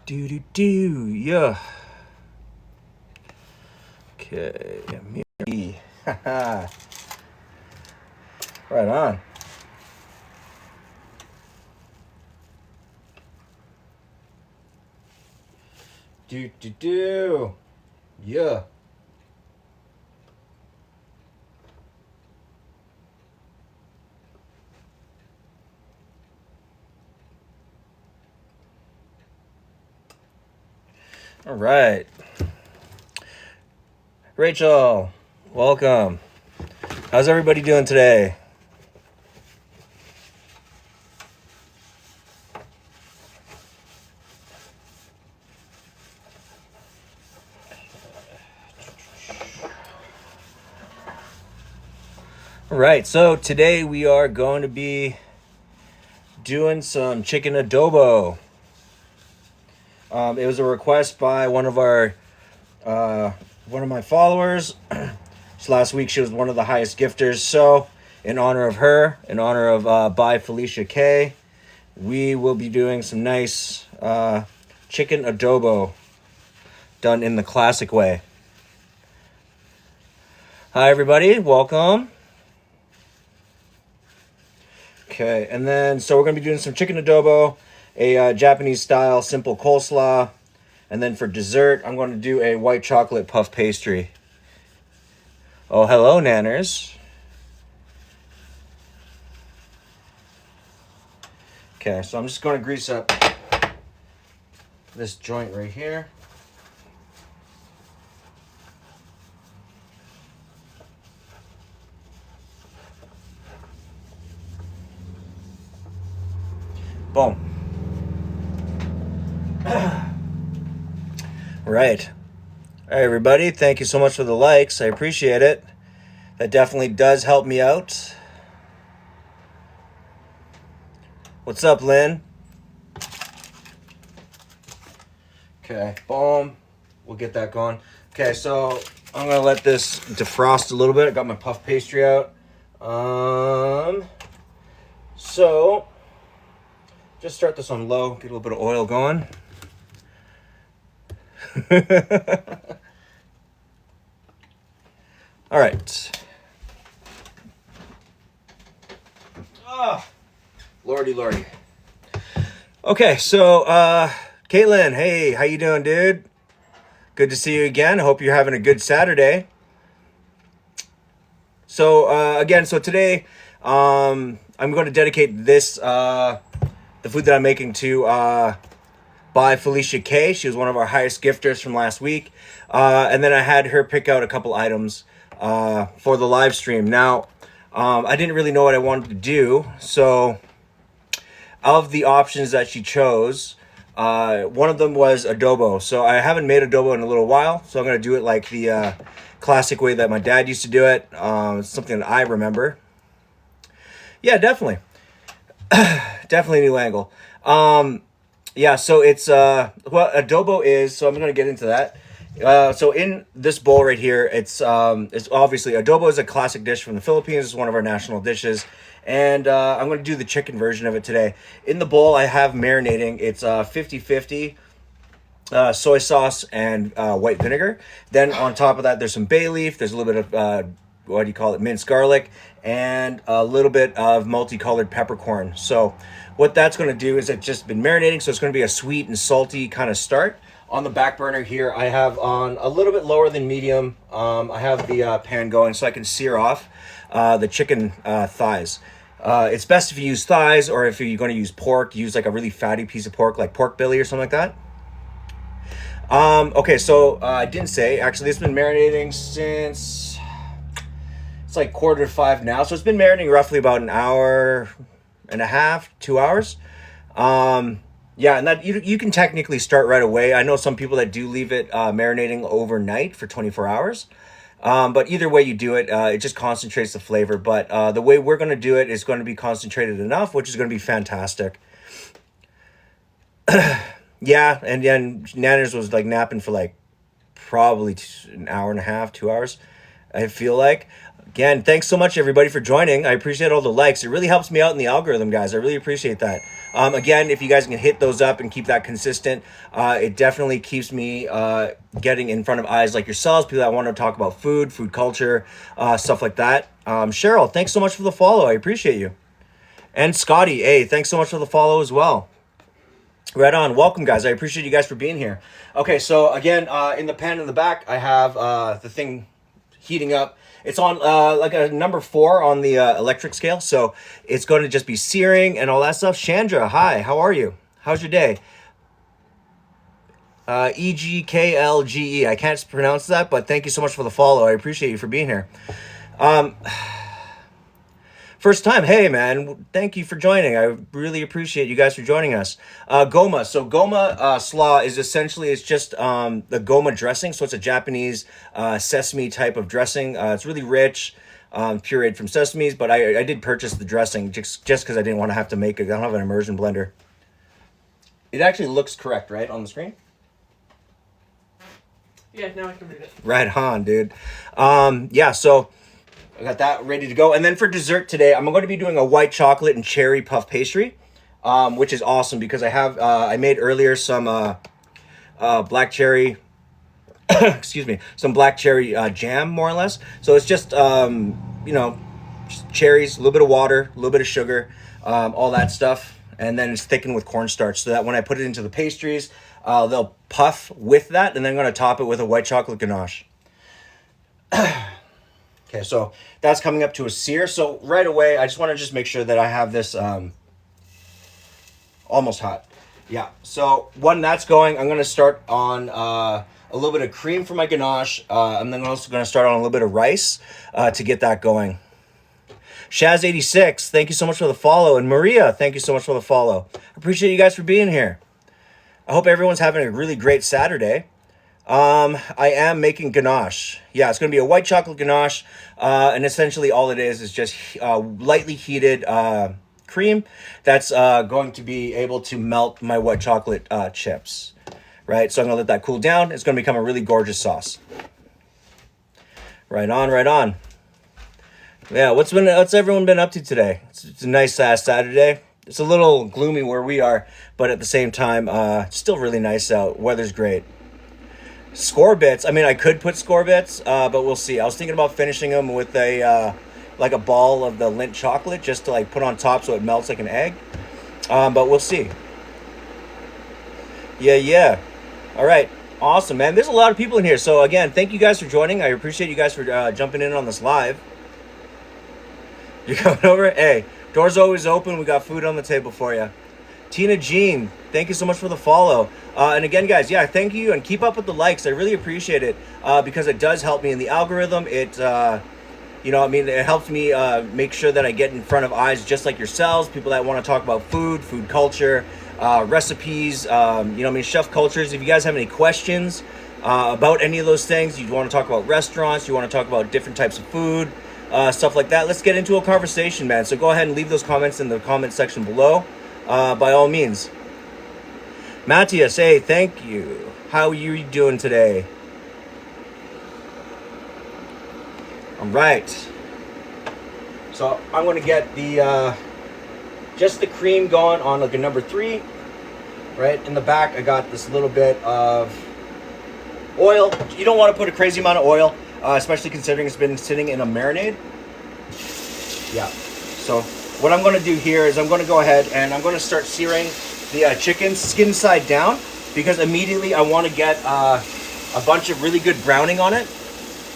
Do do do, yeah. Okay, me. Haha. Right on. Do do do, yeah. All right, Rachel, welcome. How's everybody doing today? All right, so today we are going to be doing some chicken adobo. It was a request by one of my followers. So last week she was one of the highest gifters. So in honor of her, in honor of by Felicia K, we will be doing some nice chicken adobo done in the classic way. Hi everybody, welcome. Okay, and then so we're going to be doing some chicken adobo, a Japanese style simple coleslaw, and then for dessert I'm going to do a white chocolate puff pastry. Oh, hello nanners. Okay, so I'm just going to grease up this joint right here. Boom. Right. All right, everybody. Thank you so much for the likes. I appreciate it. That definitely does help me out. What's up, Lynn? Okay, boom. We'll get that going. Okay, so I'm gonna let this defrost a little bit. I got my puff pastry out. So just start this on low. Get a little bit of oil going. All right. Oh, lordy. Okay, so Caitlin, hey, how you doing, dude? Good to see you again. I hope you're having a good Saturday. So so today I'm going to dedicate this the food that I'm making to by Felicia K. She was one of our highest gifters from last week, and then I had her pick out a couple items for the live stream. Now I didn't really know what I wanted to do, so of the options that she chose, one of them was adobo. So I haven't made adobo in a little while, so I'm going to do it like the classic way that my dad used to do it. It's something that I remember. Yeah, definitely. Definitely a new angle. Yeah, so it's what adobo is, so I'm going to get into that. So in this bowl right here, it's obviously adobo is a classic dish from the Philippines. It's one of our national dishes. And I'm going to do the chicken version of it today. In the bowl, I have marinating. It's 50-50 soy sauce and white vinegar. Then on top of that, there's some bay leaf. There's a little bit of, minced garlic. And a little bit of multicolored peppercorn. So what that's going to do is it's just been marinating. So it's going to be a sweet and salty kind of start. On the back burner here, I have on a little bit lower than medium. I have the pan going so I can sear off the chicken thighs. It's best if you use thighs, or if you're going to use pork, use like a really fatty piece of pork, like pork belly or something like that. Okay, so I didn't say, actually, it's been marinating since, it's like 4:45 now. So it's been marinating roughly about an hour and a half, 2 hours. Yeah, and that you can technically start right away. I know some people that do leave it marinating overnight for 24 hours. But either way you do it, it just concentrates the flavor. But the way we're going to do it is going to be concentrated enough, which is going to be fantastic. Yeah, and then Nanners was like napping for like probably an hour and a half, 2 hours, I feel like. Again, thanks so much everybody for joining. I appreciate all the likes. It really helps me out in the algorithm, guys. I really appreciate that. Again, if you guys can hit those up and keep that consistent, it definitely keeps me getting in front of eyes like yourselves, people that want to talk about food culture, stuff like that. Cheryl, thanks so much for the follow. I appreciate you. And Scotty, hey, thanks so much for the follow as well. Right on. Welcome, guys. I appreciate you guys for being here. Okay, so again, in the pan in the back, I have the thing heating up. It's on like a number 4 on the electric scale, so it's going to just be searing and all that stuff. Chandra, hi. How are you? How's your day? EGKLGE. I can't pronounce that, but thank you so much for the follow. I appreciate you for being here. First time, hey man, thank you for joining. I really appreciate you guys for joining us. Goma, so Goma slaw is essentially, it's just the Goma dressing, so it's a Japanese sesame type of dressing. It's really rich, pureed from sesames, but I did purchase the dressing just because I didn't want to have to make it. I don't have an immersion blender. It actually looks correct, right, on the screen? Yeah, now I can read it. Right on, dude. Yeah, so I got that ready to go. And then for dessert today, I'm going to be doing a white chocolate and cherry puff pastry, which is awesome because I have, I made earlier some black cherry, excuse me, some black cherry jam, more or less. So it's just, you know, just cherries, a little bit of water, a little bit of sugar, all that stuff. And then it's thickened with cornstarch so that when I put it into the pastries, they'll puff with that. And then I'm going to top it with a white chocolate ganache. Okay, so that's coming up to a sear. So right away, I just want to just make sure that I have this almost hot. Yeah, so when that's going, I'm going to start on a little bit of cream for my ganache. And then I'm also going to start on a little bit of rice to get that going. Shaz86, thank you so much for the follow. And Maria, thank you so much for the follow. I appreciate you guys for being here. I hope everyone's having a really great Saturday. I am making ganache. Yeah, it's going to be a white chocolate ganache. And essentially all it is just lightly heated cream that's going to be able to melt my white chocolate chips. Right? So I'm going to let that cool down. It's going to become a really gorgeous sauce. Right on, right on. Yeah, what's everyone been up to today? It's a nice Saturday. It's a little gloomy where we are, but at the same time, it's still really nice out. Weather's great. Score bits. I mean, I could put score bits, but we'll see. I was thinking about finishing them with a like a ball of the Lindt chocolate just to like put on top so it melts like an egg. But we'll see. Yeah. All right. Awesome, man. There's a lot of people in here. So again, thank you guys for joining. I appreciate you guys for jumping in on this live. You're coming over? Hey, door's always open. We got food on the table for you. Tina Jean, thank you so much for the follow. And again, guys, yeah, thank you. And keep up with the likes. I really appreciate it because it does help me in the algorithm. It, you know, I mean, it helps me make sure that I get in front of eyes just like yourselves, people that want to talk about food culture, recipes, you know, I mean, chef cultures. If you guys have any questions about any of those things, you want to talk about restaurants, you want to talk about different types of food, stuff like that, let's get into a conversation, man. So go ahead and leave those comments in the comment section below. By all means. Matthias, hey, thank you. How are you doing today? All right. So I'm going to get the just the cream going on like a number 3. Right in the back, I got this little bit of oil. You don't want to put a crazy amount of oil, especially considering it's been sitting in a marinade. Yeah. So what I'm going to do here is I'm going to go ahead and I'm going to start searing the chicken skin side down because immediately I want to get a bunch of really good browning on it,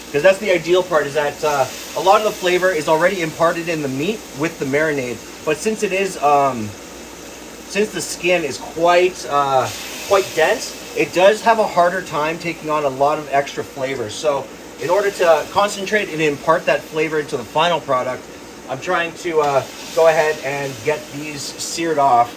because that's the ideal part, is that a lot of the flavor is already imparted in the meat with the marinade, but since it is since the skin is quite dense, it does have a harder time taking on a lot of extra flavor. So in order to concentrate and impart that flavor into the final product, I'm trying to go ahead and get these seared off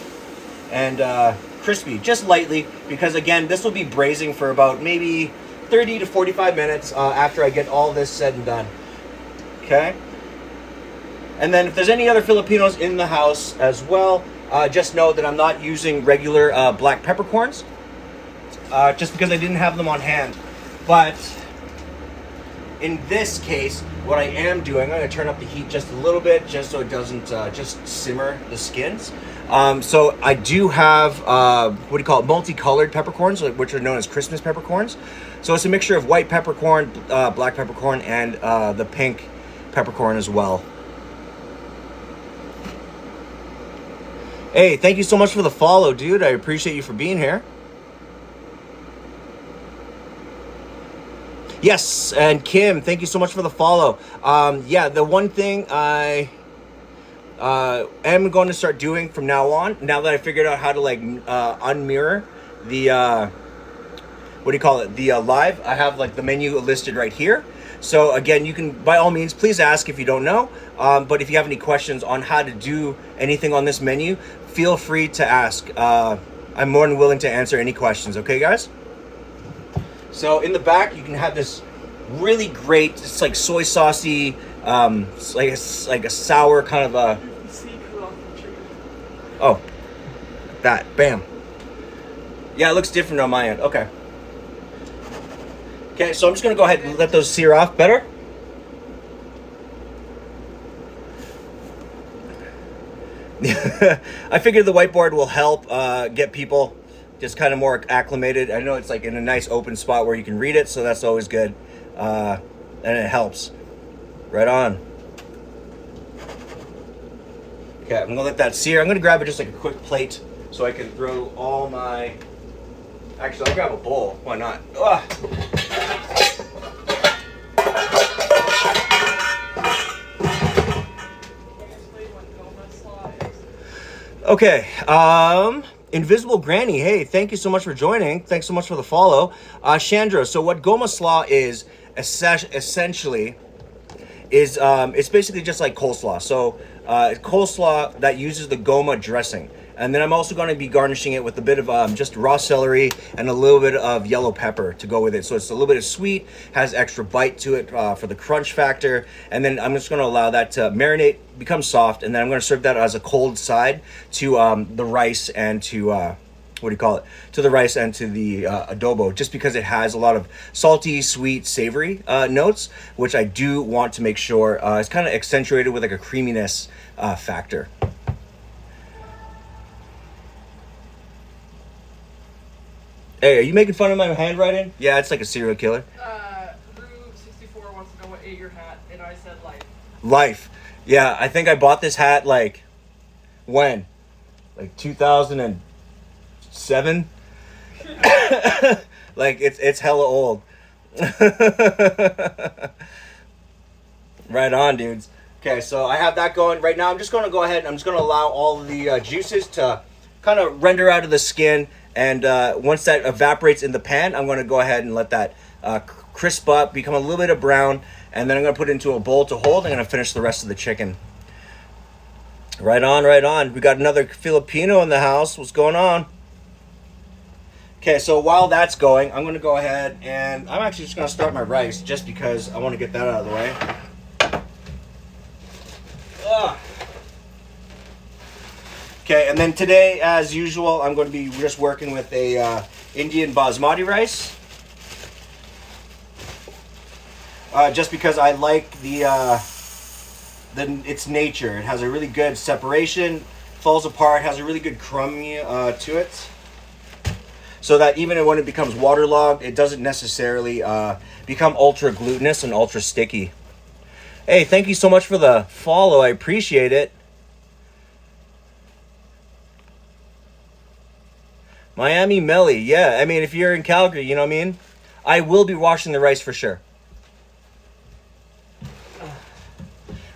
and crispy, just lightly, because again, this will be braising for about maybe 30 to 45 minutes after I get all this said and done. Okay? And then if there's any other Filipinos in the house as well, just know that I'm not using regular black peppercorns, just because I didn't have them on hand. But in this case, what I am doing, I'm going to turn up the heat just a little bit, just so it doesn't just simmer the skins. So I do have, what do you call it, multicolored peppercorns, which are known as Christmas peppercorns. So it's a mixture of white peppercorn, black peppercorn, and the pink peppercorn as well. Hey, thank you so much for the follow, dude. I appreciate you for being here. Yes, and Kim, thank you so much for the follow. Yeah, the one thing I am going to start doing from now on, now that I figured out how to like unmirror the what do you call it, the live, I have like the menu listed right here. So again, you can, by all means, please ask if you don't know. But if you have any questions on how to do anything on this menu, feel free to ask. I'm more than willing to answer any questions. Okay, guys? So in the back, you can have this really great, it's like soy saucy, it's like a sour kind of a... Oh, that, bam. Yeah, it looks different on my end. Okay. Okay, so I'm just going to go ahead and let those sear off better. I figured the whiteboard will help get people just kind of more acclimated. I know it's like in a nice open spot where you can read it, so that's always good. And it helps. Right on. Okay, I'm going to let that sear. I'm going to grab it just like a quick plate so I can throw all my... Actually, I'll grab a bowl. Why not? Ugh. Okay, Invisible Granny, hey, thank you so much for joining. Thanks so much for the follow. Chandra, so what Goma slaw is essentially is it's basically just like coleslaw. So coleslaw that uses the Goma dressing. And then I'm also going to be garnishing it with a bit of just raw celery and a little bit of yellow pepper to go with it. So it's a little bit of sweet, has extra bite to it for the crunch factor. And then I'm just going to allow that to marinate, become soft. And then I'm going to serve that as a cold side to the rice and to, what do you call it? To the rice and to the adobo, just because it has a lot of salty, sweet, savory notes, which I do want to make sure it's kind of accentuated with like a creaminess factor. Hey, are you making fun of my handwriting? Yeah, it's like a serial killer. Rue64 wants to know what ate your hat, and I said life. Life. Yeah, I think I bought this hat like, when? Like 2007? Like, it's hella old. Right on, dudes. Okay, so I have that going. Right now, I'm just going to go ahead and I'm just going to allow all of the juices to kind of render out of the skin. And once that evaporates in the pan, I'm going to go ahead and let that crisp up, become a little bit of brown, and then I'm going to put it into a bowl to hold. I'm going to finish the rest of the chicken. Right on, right on. We got another Filipino in the house. What's going on? Okay, so while that's going, I'm going to go ahead and I'm actually just going to start my rice just because I want to get that out of the way. Ugh. Okay, and then today, as usual, I'm going to be just working with a Indian Basmati rice. Just because I like its nature. It has a really good separation, falls apart, has a really good crummy to it. So that even when it becomes waterlogged, it doesn't necessarily become ultra glutinous and ultra sticky. Hey, thank you so much for the follow. I appreciate it. Miami Melly, yeah. I mean, if you're in Calgary, you know what I mean? I will be washing the rice for sure.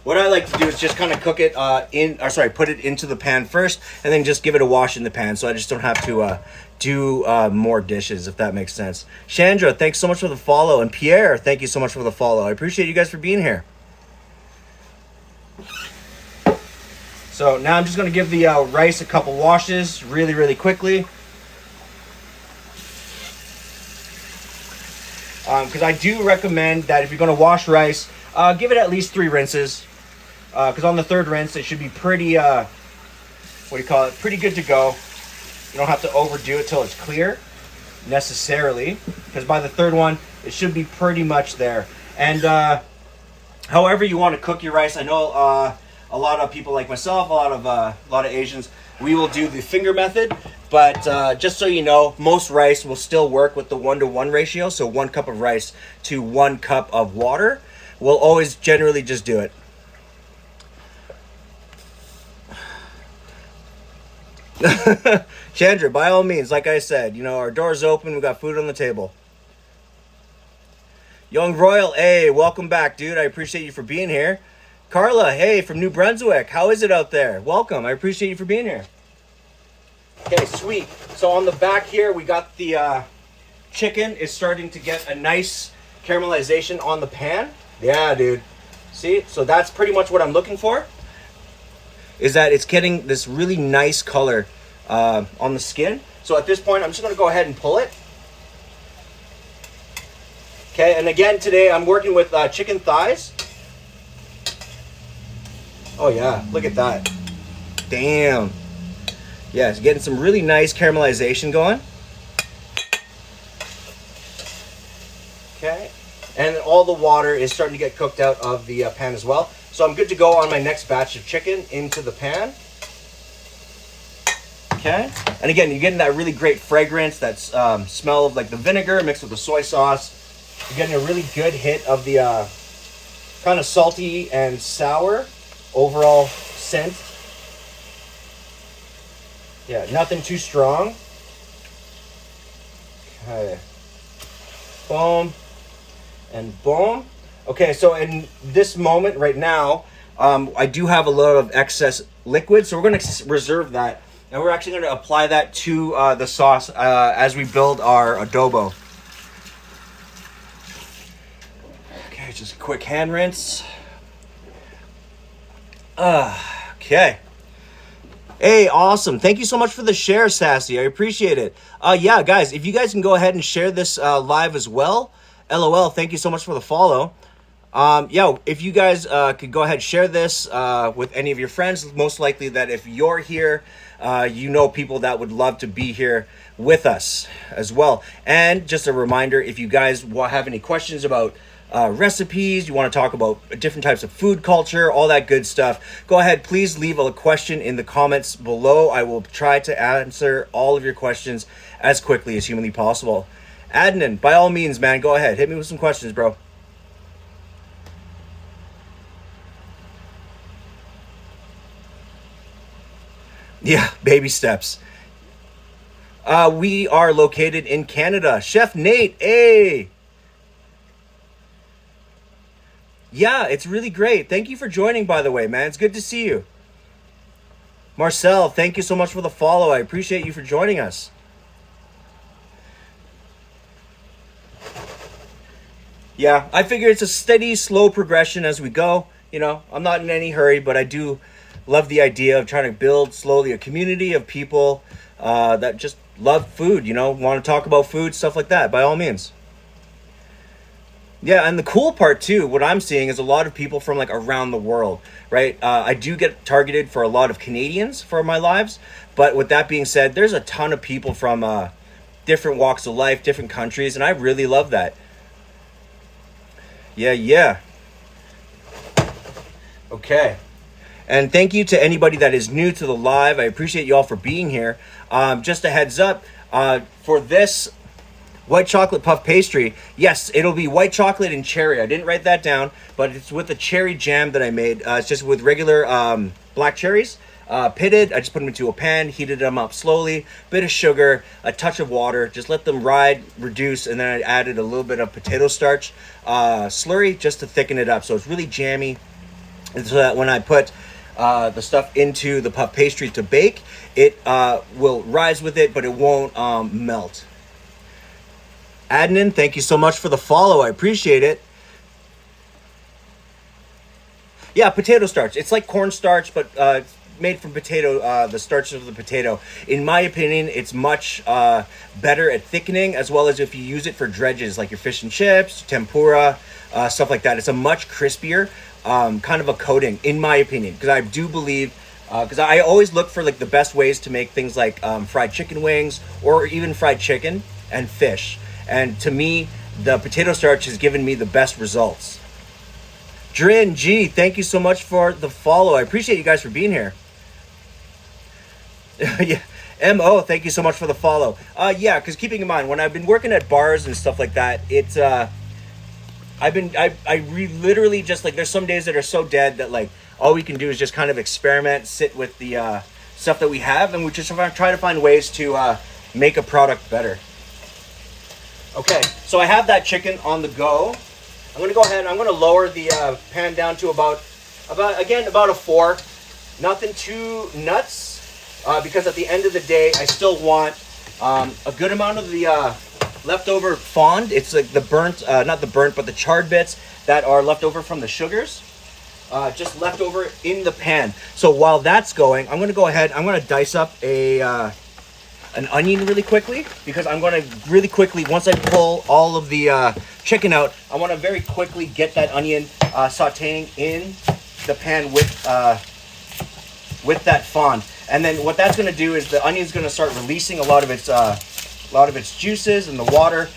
What I like to do is just kind of cook it put it into the pan first, and then just give it a wash in the pan, so I just don't have to do more dishes, if that makes sense. Chandra, thanks so much for the follow, and Pierre, thank you so much for the follow. I appreciate you guys for being here. So now I'm just going to give the rice a couple washes really, really quickly. Because I do recommend that if you're going to wash rice, give it at least 3 rinses. Because on the 3rd rinse, it should be pretty, pretty good to go. You don't have to overdo it till it's clear, necessarily. Because by the 3rd one, it should be pretty much there. And however you want to cook your rice, I know a lot of people like myself, a lot of Asians we will do the finger method. But just so you know, most rice will still work with the 1-to-1 ratio. So 1 cup of rice to 1 cup of water. We'll always generally just do it. Chandra, by all means, like I said, you know, our door's open. We got food on the table. Young Royal, hey, welcome back, dude. I appreciate you for being here. Carla, hey, from New Brunswick. How is it out there? Welcome. I appreciate you for being here. Okay, sweet. So on the back here, we got the chicken is starting to get a nice caramelization on the pan. Yeah, dude. See? So that's pretty much what I'm looking for. Is that it's getting this really nice color on the skin. So at this point, I'm just going to go ahead and pull it. Okay, and again, today I'm working with chicken thighs. Oh yeah, look at that. Damn. Yeah, it's getting some really nice caramelization going. Okay, and all the water is starting to get cooked out of the pan as well. So I'm good to go on my next batch of chicken into the pan. Okay, and again, you're getting that really great fragrance, that smell of like the vinegar mixed with the soy sauce. You're getting a really good hit of the kind of salty and sour overall scent. Yeah, nothing too strong. Okay. Boom. And boom. Okay, so in this moment right now, I do have a lot of excess liquid, so we're going to reserve that. And we're actually going to apply that to the sauce as we build our adobo. Okay, just a quick hand rinse. Okay. Hey, awesome. Thank you so much for the share, Sassy. I appreciate it. Yeah, guys, if you guys can go ahead and share this live as well. LOL, thank you so much for the follow. Yeah, if you guys could go ahead and share this with any of your friends, most likely that if you're here, you know people that would love to be here with us as well. And just a reminder, if you guys have any questions about recipes, you want to talk about different types of food culture, all that good stuff, go ahead, please leave a question in the comments below. I will try to answer all of your questions as quickly as humanly possible. Adnan, by all means, man, go ahead, hit me with some questions, bro. Yeah, baby steps. We are located in Canada. Chef Nate, hey. Yeah, it's really great. Thank you for joining, by the way, man. It's good to see you. Marcel, thank you so much for the follow. I appreciate you for joining us. Yeah, I figure it's a steady, slow progression as we go. You know, I'm not in any hurry, but I do love the idea of trying to build slowly a community of people that just love food, you know, want to talk about food, stuff like that, by all means. Yeah, and the cool part too, what I'm seeing is a lot of people from like around the world, right? I do get targeted for a lot of Canadians for my lives, but with that being said, there's a ton of people from different walks of life, different countries, and I really love that. Yeah. Okay. And thank you to anybody that is new to the live. I appreciate you all for being here. Just a heads up, for this white chocolate puff pastry, yes, it'll be white chocolate and cherry. I didn't write that down, but it's with the cherry jam that I made. It's just with regular black cherries, pitted. I just put them into a pan, heated them up slowly, bit of sugar, a touch of water, just let them ride, reduce, and then I added a little bit of potato starch slurry just to thicken it up. So it's really jammy, and so that when I put the stuff into the puff pastry to bake, it will rise with it, but it won't melt. Adnan, thank you so much for the follow. I appreciate it. Yeah, potato starch. It's like cornstarch, but it's made from potato, the starch of the potato. In my opinion, it's much better at thickening, as well as if you use it for dredges, like your fish and chips, tempura, stuff like that. It's a much crispier kind of a coating, in my opinion, because I do believe, because I always look for like the best ways to make things like fried chicken wings or even fried chicken and fish. And to me, the potato starch has given me the best results. Drin G, thank you so much for the follow. I appreciate you guys for being here. Yeah. Mo, thank you so much for the follow. Yeah, because keeping in mind when I've been working at bars and stuff like that, it's literally just like there's some days that are so dead that like all we can do is just kind of experiment, sit with the stuff that we have, and we just try to find ways to make a product better. Okay, so I have that chicken on the go. I'm gonna go ahead and I'm gonna lower the pan down to about a 4. Nothing too nuts, because at the end of the day, I still want a good amount of the leftover fond. It's like the burnt, not the burnt, but the charred bits that are left over from the sugars, just left over in the pan. So while that's going, I'm gonna go ahead. I'm gonna dice up an onion really quickly, because I'm going to really quickly, once I pull all of the chicken out, I want to very quickly get that onion sauteing in the pan with that fond. And then what that's going to do is the onion's going to start releasing a lot of its juices and the water,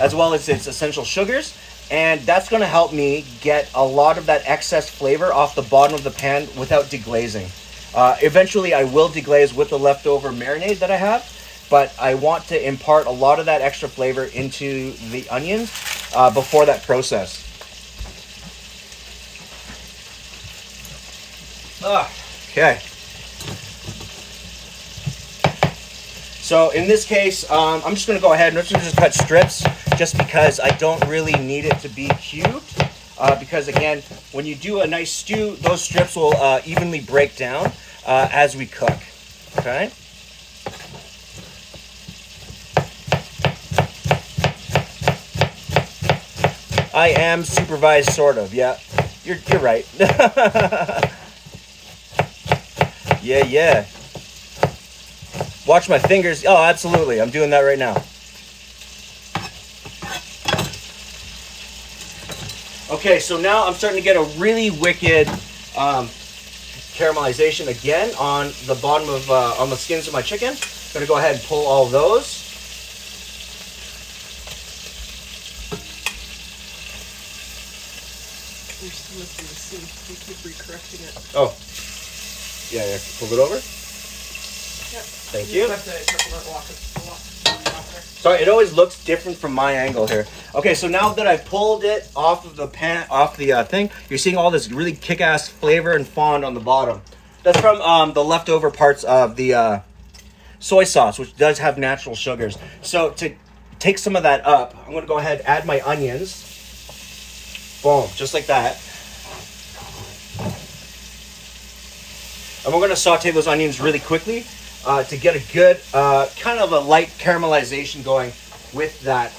as well as its essential sugars. And that's going to help me get a lot of that excess flavor off the bottom of the pan without deglazing. Eventually, I will deglaze with the leftover marinade that I have, but I want to impart a lot of that extra flavor into the onions before that process. Okay. So in this case, I'm just going to go ahead and just cut strips, just because I don't really need it to be cubed. Because again, when you do a nice stew, those strips will evenly break down as we cook. Okay. I am supervised, sort of. Yeah, you're right. Yeah. Watch my fingers. Oh, absolutely. I'm doing that right now. Okay, so now I'm starting to get a really wicked caramelization again on the bottom of on the skins of my chicken. I'm gonna go ahead and pull all those. You're still missing the seam. You keep recorrecting it. Oh. Yeah. Pull it over. Yep. Thank you. Have to walk it there. Sorry, it always looks different from my angle here. Okay, so now that I've pulled it off of the pan, off the thing, you're seeing all this really kick-ass flavor and fond on the bottom. That's from the leftover parts of the soy sauce, which does have natural sugars. So to take some of that up, I'm gonna go ahead and add my onions. Boom, just like that. And we're gonna saute those onions really quickly to get a good, kind of a light caramelization going with that.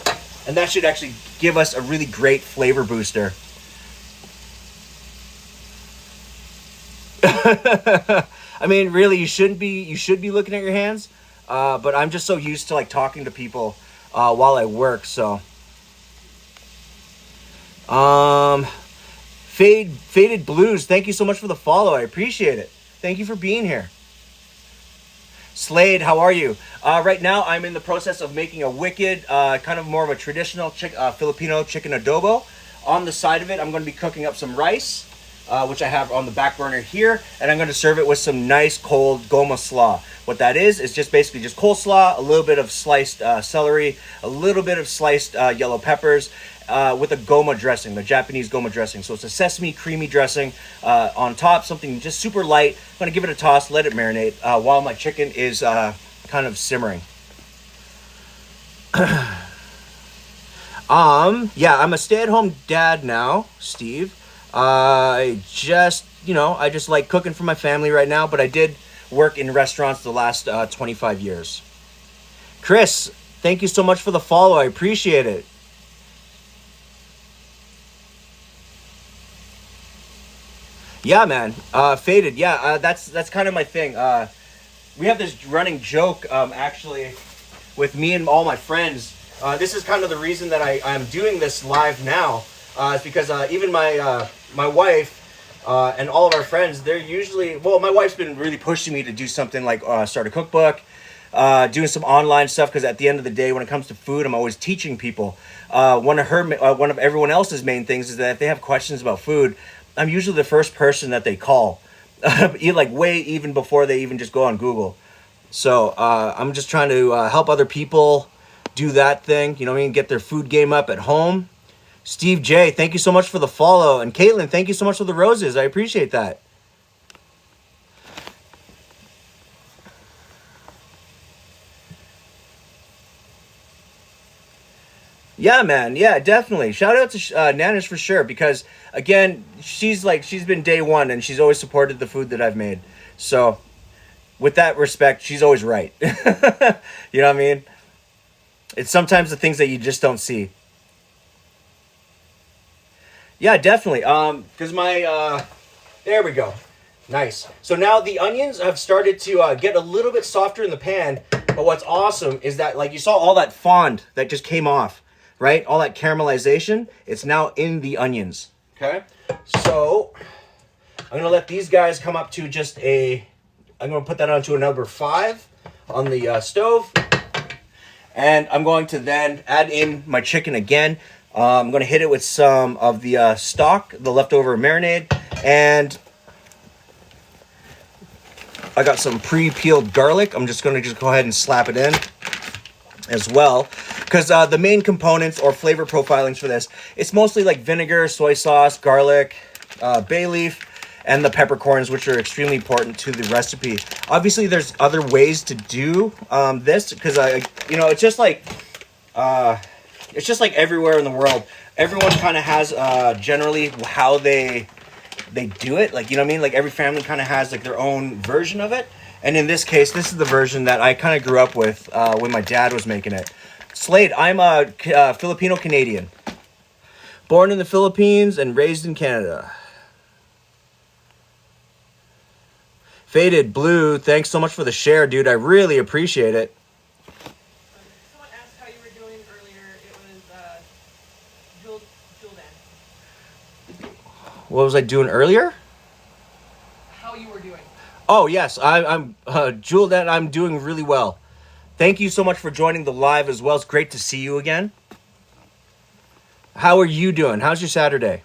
And that should actually give us a really great flavor booster. I mean, really, you should be looking at your hands. But I'm just so used to like talking to people while I work, so. Faded Blues, thank you so much for the follow. I appreciate it. Thank you for being here. Slade, how are you? Right now, I'm in the process of making a wicked, kind of more of a traditional Filipino chicken adobo. On the side of it, I'm going to be cooking up some rice, which I have on the back burner here, and I'm going to serve it with some nice cold Goma slaw. What that is just basically just coleslaw, a little bit of sliced celery, a little bit of sliced yellow peppers, with a Goma dressing, the Japanese Goma dressing. So it's a sesame creamy dressing on top, something just super light. I'm going to give it a toss, let it marinate while my chicken is kind of simmering. Yeah, I'm a stay-at-home dad now, Steve. I just like cooking for my family right now, but I did work in restaurants the last 25 years. Chris, thank you so much for the follow. I appreciate it. Yeah, man. Faded. Yeah, that's kind of my thing. We have this running joke, actually, with me and all my friends. This is kind of the reason that I'm doing this live now. Is because even my wife and all of our friends, they're usually, well, my wife's been really pushing me to do something like start a cookbook, doing some online stuff, because at the end of the day, when it comes to food, I'm always teaching people. One of everyone else's main things is that if they have questions about food, I'm usually the first person that they call, like way even before they even just go on Google. So I'm just trying to help other people do that thing. You know what I mean? Get their food game up at home. Steve J, thank you so much for the follow. And Caitlin, thank you so much for the roses. I appreciate that. Yeah, man. Yeah, definitely. Shout out to Nanish for sure. Because, again, she's been day one and she's always supported the food that I've made. So, with that respect, she's always right. You know what I mean? It's sometimes the things that you just don't see. Yeah, definitely. Because there we go. Nice. So now the onions have started to get a little bit softer in the pan. But what's awesome is that, like, you saw all that fond that just came off, right? All that caramelization. It's now in the onions. Okay. So I'm gonna let these guys come up to just a. I'm gonna put that onto a number 5 on the stove, and I'm going to then add in my chicken again. I'm going to hit it with some of the stock, the leftover marinade, and I got some pre-peeled garlic. I'm just going to go ahead and slap it in as well, because the main components or flavor profilings for this, it's mostly like vinegar, soy sauce, garlic, bay leaf, and the peppercorns, which are extremely important to the recipe. Obviously, there's other ways to do this, because it's just like everywhere in the world. Everyone kind of has generally how they do it. Like, you know what I mean? Like, every family kind of has like their own version of it. And in this case, this is the version that I kind of grew up with when my dad was making it. Slade, I'm a Filipino Canadian, born in the Philippines and raised in Canada. Faded Blue, thanks so much for the share, dude. I really appreciate it. Someone asked how you were doing earlier. It was Juldan. What was I doing earlier? How you were doing. Oh, yes. I'm Juldan. I'm doing really well. Thank you so much for joining the live as well. It's great to see you again. How are you doing? How's your Saturday?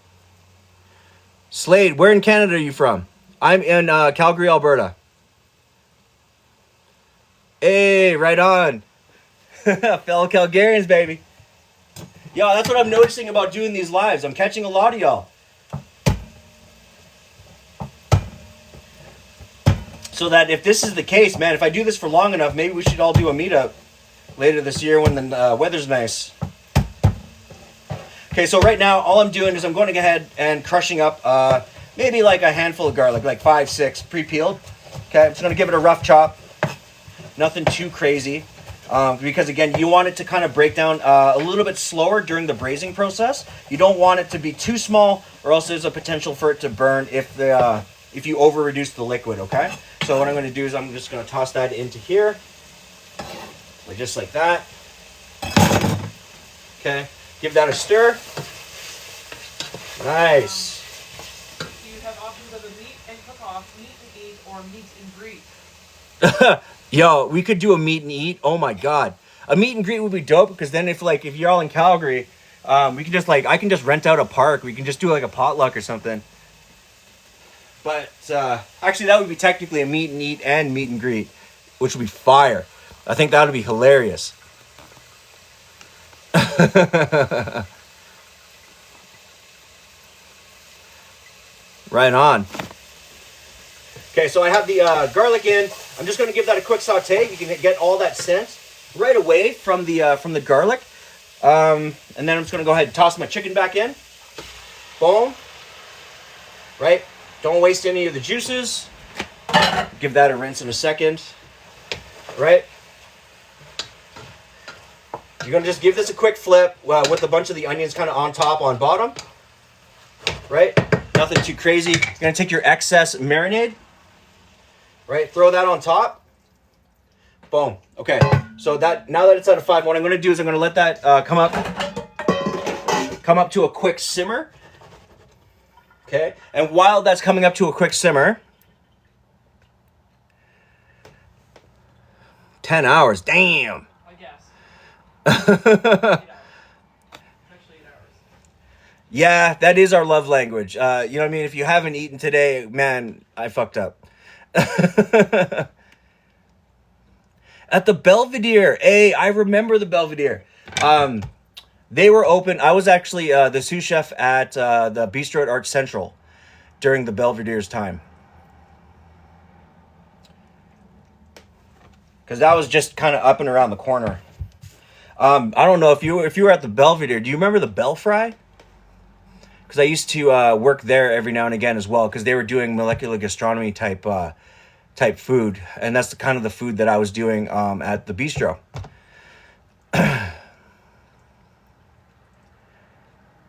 Slade, where in Canada are you from? I'm in Calgary, Alberta. Hey, right on. Fellow Calgarians, baby. Yo, that's what I'm noticing about doing these lives. I'm catching a lot of y'all. So that if this is the case, man, if I do this for long enough, maybe we should all do a meetup later this year when the weather's nice. Okay, so right now, all I'm doing is I'm going to go ahead and crushing up maybe like a handful of garlic, like 5, 6 pre-peeled. Okay, I'm just going to give it a rough chop. Nothing too crazy. Because again, you want it to kind of break down a little bit slower during the braising process. You don't want it to be too small, or else there's a potential for it to burn if you over reduce the liquid, okay? So what I'm going to do is I'm just going to toss that into here. Just like that. Okay, give that a stir. Nice. You have options of a meat and cook-off, meat and eat, or meat and greet. Yo, we could do a meet and eat. Oh my god, a meet and greet would be dope, because then if you're all in Calgary, we can just I can just rent out a park. We can just do like a potluck or something. But actually, that would be technically a meet and eat and meet and greet, which would be fire. I think that would be hilarious. Right on. Okay, so I have the garlic in. I'm just going to give that a quick saute. You can get all that scent right away from the garlic. And then I'm just going to go ahead and toss my chicken back in. Boom. Right? Don't waste any of the juices. Give that a rinse in a second. Right? You're going to just give this a quick flip with a bunch of the onions kind of on top, on bottom. Right? Nothing too crazy. You're going to take your excess marinade. Right? Throw that on top. Boom. Okay. So now that it's at a 5, what I'm going to do is I'm going to let that come up to a quick simmer. Okay? And while that's coming up to a quick simmer, 10 hours. Damn. I guess. 8 hours. Actually 8 hours. Yeah, that is our love language. You know what I mean? If you haven't eaten today, man, I fucked up. At the Belvedere. Hey, I remember the Belvedere. They were open. I was actually the sous chef at the Bistro at Arch Central during the Belvedere's time. Because that was just kind of up and around the corner. I don't know if you were at the Belvedere. Do you remember the Bell Fry? Because I used to work there every now and again as well. Because they were doing molecular gastronomy type food, and that's the kind of the food that I was doing at the bistro.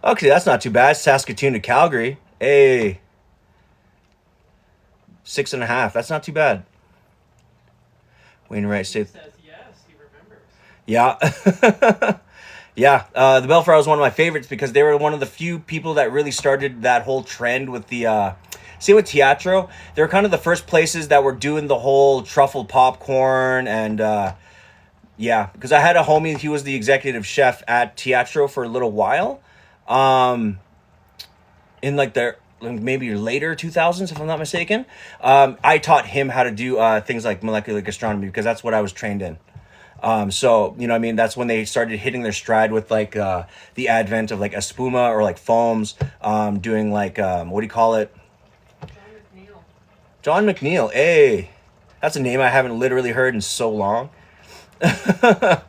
Okay, that's not too bad. Saskatoon to Calgary. Hey, 6.5. That's not too bad. Wainwright State. He says yes, he remembers. Yeah. Yeah. The Belfry was one of my favorites because they were one of the few people that really started that whole trend with the, see with Teatro, they were kind of the first places that were doing the whole truffle popcorn and, yeah, because I had a homie, he was the executive chef at Teatro for a little while, in like the maybe later 2000s, if I'm not mistaken. I taught him how to do things like molecular gastronomy because that's what I was trained in. So, you know what I mean? That's when they started hitting their stride with like the advent of like espuma or like foams, doing like, what do you call it? John McNeil. Hey, that's a name I haven't literally heard in so long. But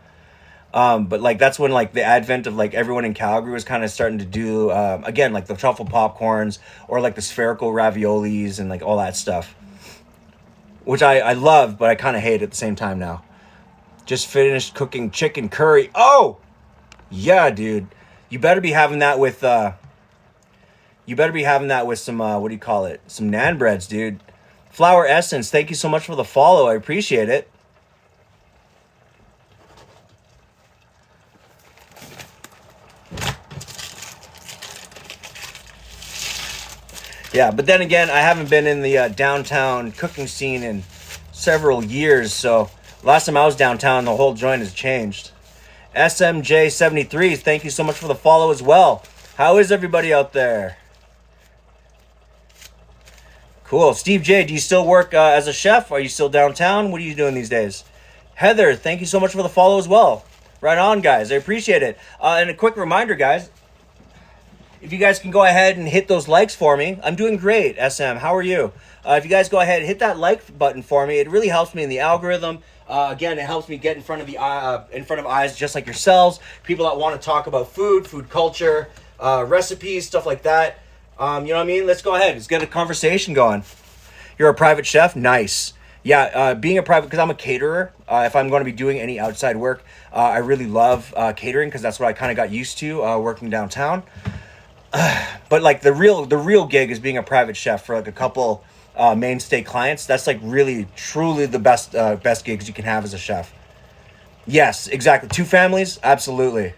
like that's when like the advent of like everyone in Calgary was kind of starting to do again like the truffle popcorns or like the spherical raviolis and like all that stuff, which I love, but I kind of hate at the same time now. Just finished cooking chicken curry. Oh, yeah, dude, you better be having that with some what do you call it? Some naan breads, dude. Flower Essence, thank you so much for the follow. I appreciate it. Yeah, but then again, I haven't been in the downtown cooking scene in several years, so last time I was downtown, the whole joint has changed. SMJ73, thank you so much for the follow as well. How is everybody out there? Cool. Steve J, do you still work as a chef? Are you still downtown? What are you doing these days? Heather, thank you so much for the follow as well. Right on, guys. I appreciate it. And a quick reminder, guys, if you guys can go ahead and hit those likes for me. I'm doing great, SM. How are you? If you guys go ahead and hit that like button for me, it really helps me in the algorithm. Again, it helps me get in front of eyes just like yourselves, people that want to talk about food culture, recipes, stuff like that. You know what I mean? Let's go ahead. Let's get a conversation going. You're a private chef? Nice. Yeah, being a private, because I'm a caterer. If I'm going to be doing any outside work, I really love catering because that's what I kind of got used to working downtown. But like the real gig is being a private chef for like a couple mainstay clients. That's like really truly the best gigs you can have as a chef. Yes, exactly. 2 families, absolutely.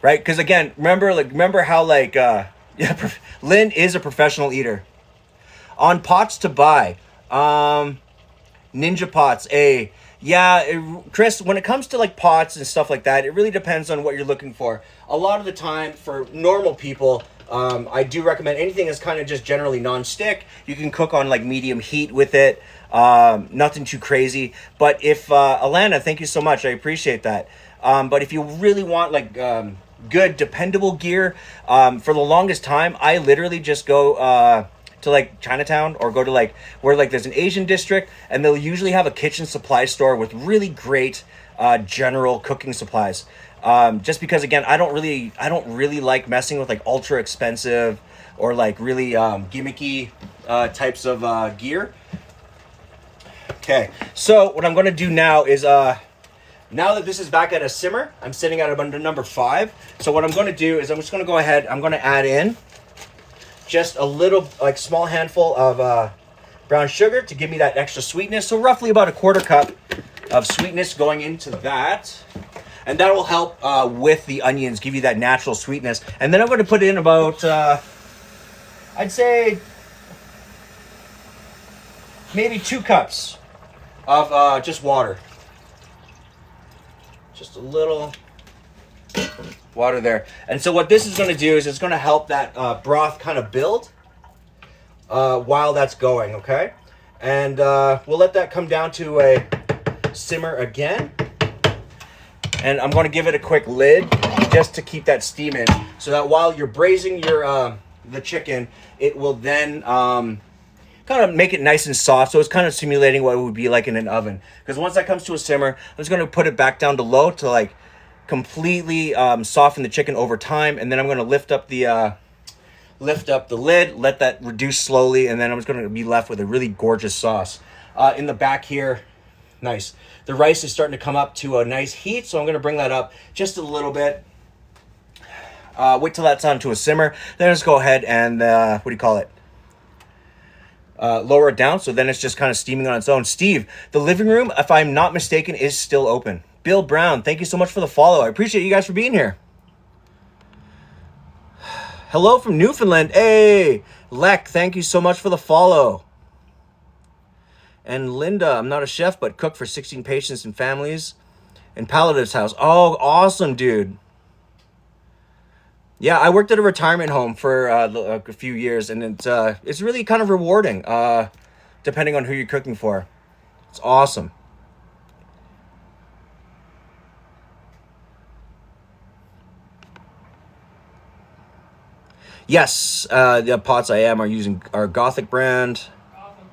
Right? Because again, remember how like yeah, Lynn is a professional eater. On pots to buy, Ninja Pots. Chris, when it comes to like pots and stuff like that, it really depends on what you're looking for. A lot of the time, for normal people, I do recommend anything that's kind of just generally non-stick. You can cook on like medium heat with it. Nothing too crazy. But if Alana, thank you so much. I appreciate that. But if you really want like good dependable gear, for the longest time, I literally just go to like Chinatown or go to like where like there's an Asian district and they'll usually have a kitchen supply store with really great general cooking supplies. Just because again, I don't really like messing with like ultra expensive or like really gimmicky types of gear. Okay, so what I'm going to do now is now that this is back at a simmer, I'm sitting at about number 5. So what I'm going to do is I'm just going to go ahead, I'm going to add in just a little, like small handful of brown sugar to give me that extra sweetness. So roughly about a 1/4 cup of sweetness going into that. And that will help with the onions, give you that natural sweetness. And then I'm going to put in about, I'd say, maybe 2 cups of just water. Just a little water there. And so what this is going to do is it's going to help that broth kind of build while that's going, okay? And we'll let that come down to simmer again. And I'm going to give it a quick lid just to keep that steam in, so that while you're braising your the chicken, it will then kind of make it nice and soft. So it's kind of simulating what it would be like in an oven. Because once that comes to a simmer, I'm just going to put it back down to low to like completely soften the chicken over time. And then I'm going to lift up the lid, let that reduce slowly, and then I'm just going to be left with a really gorgeous sauce. In the back here, nice. The rice is starting to come up to a nice heat, so I'm going to bring that up just a little bit. Wait till that's on to a simmer. Then just go ahead and, lower it down, so then it's just kind of steaming on its own. Steve, the living room, if I'm not mistaken, is still open. Bill Brown, thank you so much for the follow. I appreciate you guys for being here. Hello from Newfoundland. Hey, Lek, thank you so much for the follow. And Linda, I'm not a chef, but cook for 16 patients and families in Palliative's house. Oh, awesome, dude. Yeah, I worked at a retirement home for a few years, and it's really kind of rewarding, depending on who you're cooking for. It's awesome. Yes, the pots I am are using our Gothic brand. Awesome.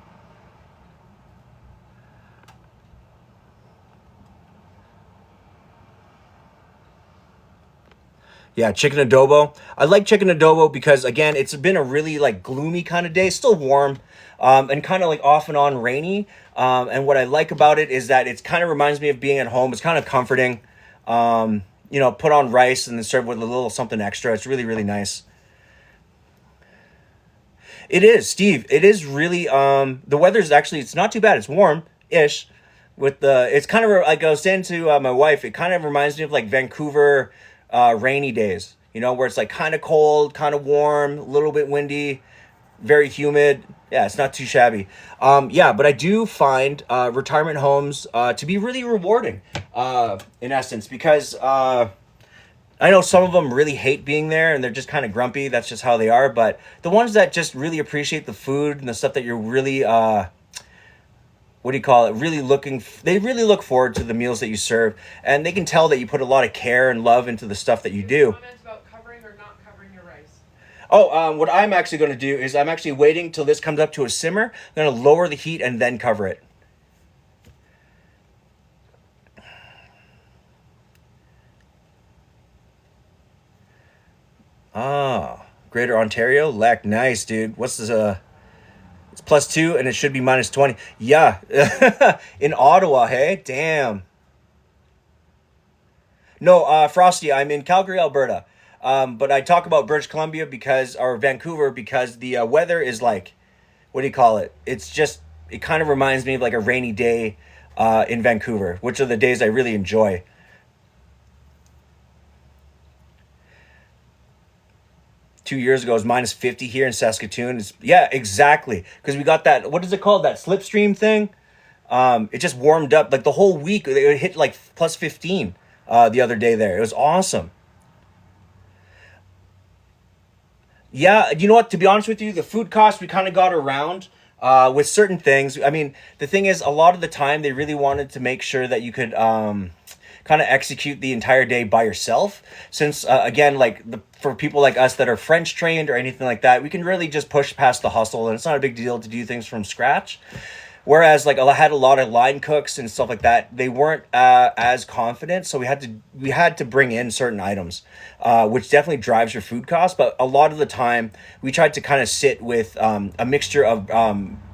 Yeah, chicken adobo. I like chicken adobo because, again, it's been a really like gloomy kind of day. Still warm, and kind of like off and on rainy. And what I like about it is that it kind of reminds me of being at home. It's kind of comforting. Put on rice and then serve with a little something extra. It's really, really nice. It is, Steve. It is really, the weather's actually, it's not too bad. It's warm-ish. It's kind of like I was saying to my wife, it kind of reminds me of like Vancouver rainy days, where it's like kind of cold, kind of warm, a little bit windy, very humid. Yeah, it's not too shabby. But I do find retirement homes to be really rewarding, in essence, because I know some of them really hate being there and they're just kind of grumpy. That's just how they are. But the ones that just really appreciate the food and the stuff that you're really, they really look forward to the meals that you serve. And they can tell that you put a lot of care and love into the stuff that you do. Comments about covering or not covering your rice? What I'm actually going to do is I'm actually waiting till this comes up to a simmer. I'm going to lower the heat and then cover it. Greater Ontario, Lack, nice, dude. What's this? It's +2 and it should be -20. Yeah, in Ottawa, hey, damn. No, Frosty, I'm in Calgary, Alberta. But I talk about British Columbia or Vancouver because the weather is like, it kind of reminds me of like a rainy day in Vancouver, which are the days I really enjoy. Two years ago, it was -50 here in Saskatoon. Yeah, exactly. Because we got that, what is it called? That slipstream thing. It just warmed up like the whole week. It hit like +15 the other day there. It was awesome. Yeah, you know what? To be honest with you, the food costs, we kind of got around with certain things. I mean, the thing is, a lot of the time, they really wanted to make sure that you could kind of execute the entire day by yourself. Since, again, for people like us that are French trained or anything like that, we can really just push past the hustle, and it's not a big deal to do things from scratch. Whereas, like, I had a lot of line cooks and stuff like that. They weren't as confident, so we had to bring in certain items, which definitely drives your food costs. But a lot of the time, we tried to kind of sit with a mixture of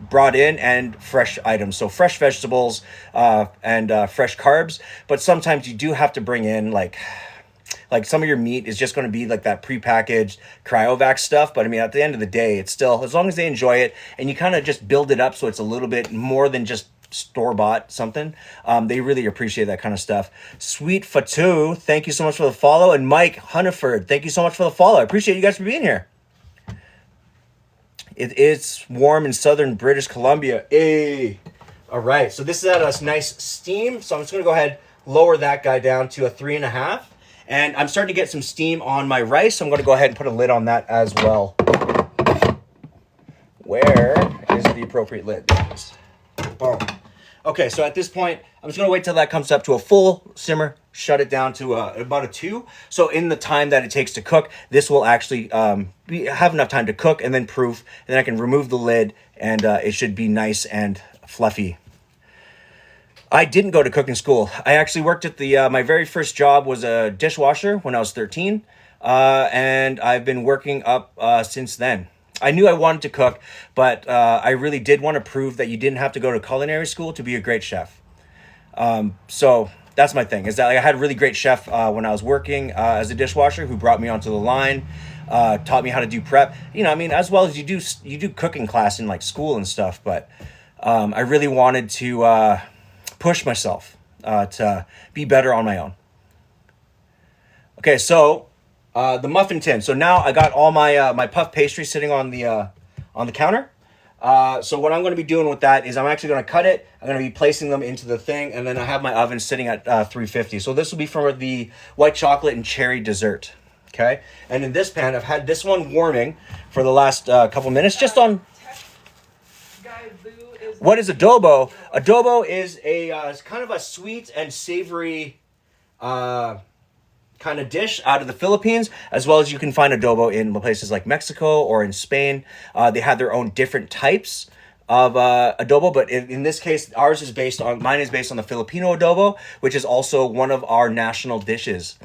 brought in and fresh items. So fresh vegetables and fresh carbs. But sometimes you do have to bring in like some of your meat is just going to be like that prepackaged cryovac stuff. But I mean, at the end of the day, it's still, as long as they enjoy it and you kind of just build it up so it's a little bit more than just store-bought something, they really appreciate that kind of stuff. Sweet Fatu, thank you so much for the follow. And Mike Hunniford, thank you so much for the follow. I appreciate you guys for being here. It's warm in southern British Columbia. Hey. All right, so this is at a nice steam. So I'm just going to go ahead, lower that guy down to a 3.5. And I'm starting to get some steam on my rice. So I'm going to go ahead and put a lid on that as well. Where is the appropriate lid? Boom. Okay, so at this point, I'm just gonna wait till that comes up to a full simmer, shut it down to about a 2. So in the time that it takes to cook, this will actually have enough time to cook and then proof. And then I can remove the lid, and it should be nice and fluffy. I didn't go to cooking school. I actually worked at my very first job was a dishwasher when I was 13. And I've been working up since then. I knew I wanted to cook, but I really did want to prove that you didn't have to go to culinary school to be a great chef. So that's my thing, is that I had a really great chef when I was working as a dishwasher who brought me onto the line, taught me how to do prep. You know, I mean, as well as you do cooking class in like school and stuff, but I really wanted to push myself to be better on my own. Okay, so the muffin tin. So now I got all my puff pastry sitting on the counter. So what I'm going to be doing with that is I'm actually going to cut it. I'm going to be placing them into the thing, and then I have my oven sitting at 350. So this will be for the white chocolate and cherry dessert. Okay, and in this pan, I've had this one warming for the last couple minutes, just on. What is adobo? Adobo is it's kind of a sweet and savory kind of dish out of the Philippines, as well as you can find adobo in places like Mexico or in Spain. They have their own different types of adobo, but in this case, mine is based on the Filipino adobo, which is also one of our national dishes.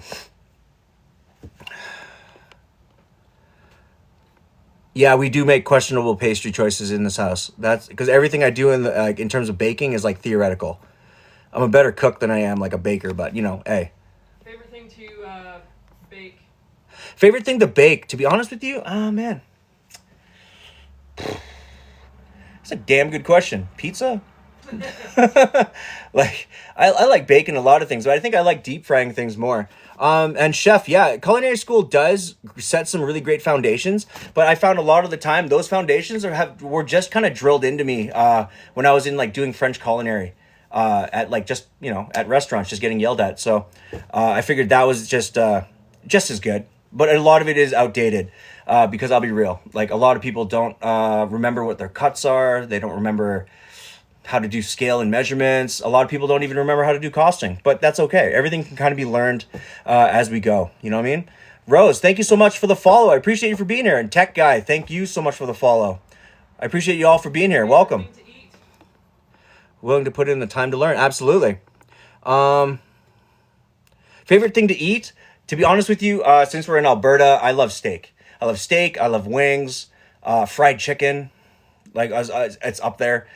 Yeah, we do make questionable pastry choices in this house. That's because everything I do in terms of baking is like theoretical. I'm a better cook than I am like a baker, but hey. Favorite thing to bake? Favorite thing to bake, to be honest with you? Oh, man. That's a damn good question. Pizza? Like, I like baking a lot of things, but I think I like deep frying things more. And chef, yeah, culinary school does set some really great foundations, but I found a lot of the time those foundations were just kind of drilled into me when I was in like doing French culinary at like just at restaurants, just getting yelled at. So I figured that was just as good, but a lot of it is outdated because I'll be real, like a lot of people don't remember what their cuts are. They don't remember how to do scale and measurements. A lot of people don't even remember how to do costing, but that's okay. Everything can kind of be learned as we go. You know what I mean? Rose, thank you so much for the follow. I appreciate you for being here. And Tech Guy, thank you so much for the follow. I appreciate you all for being here. Welcome. Willing to put in the time to learn. Absolutely. Favorite thing to eat? To be honest with you, since we're in Alberta, I love steak. I love steak. I love wings, fried chicken. Like it's up there.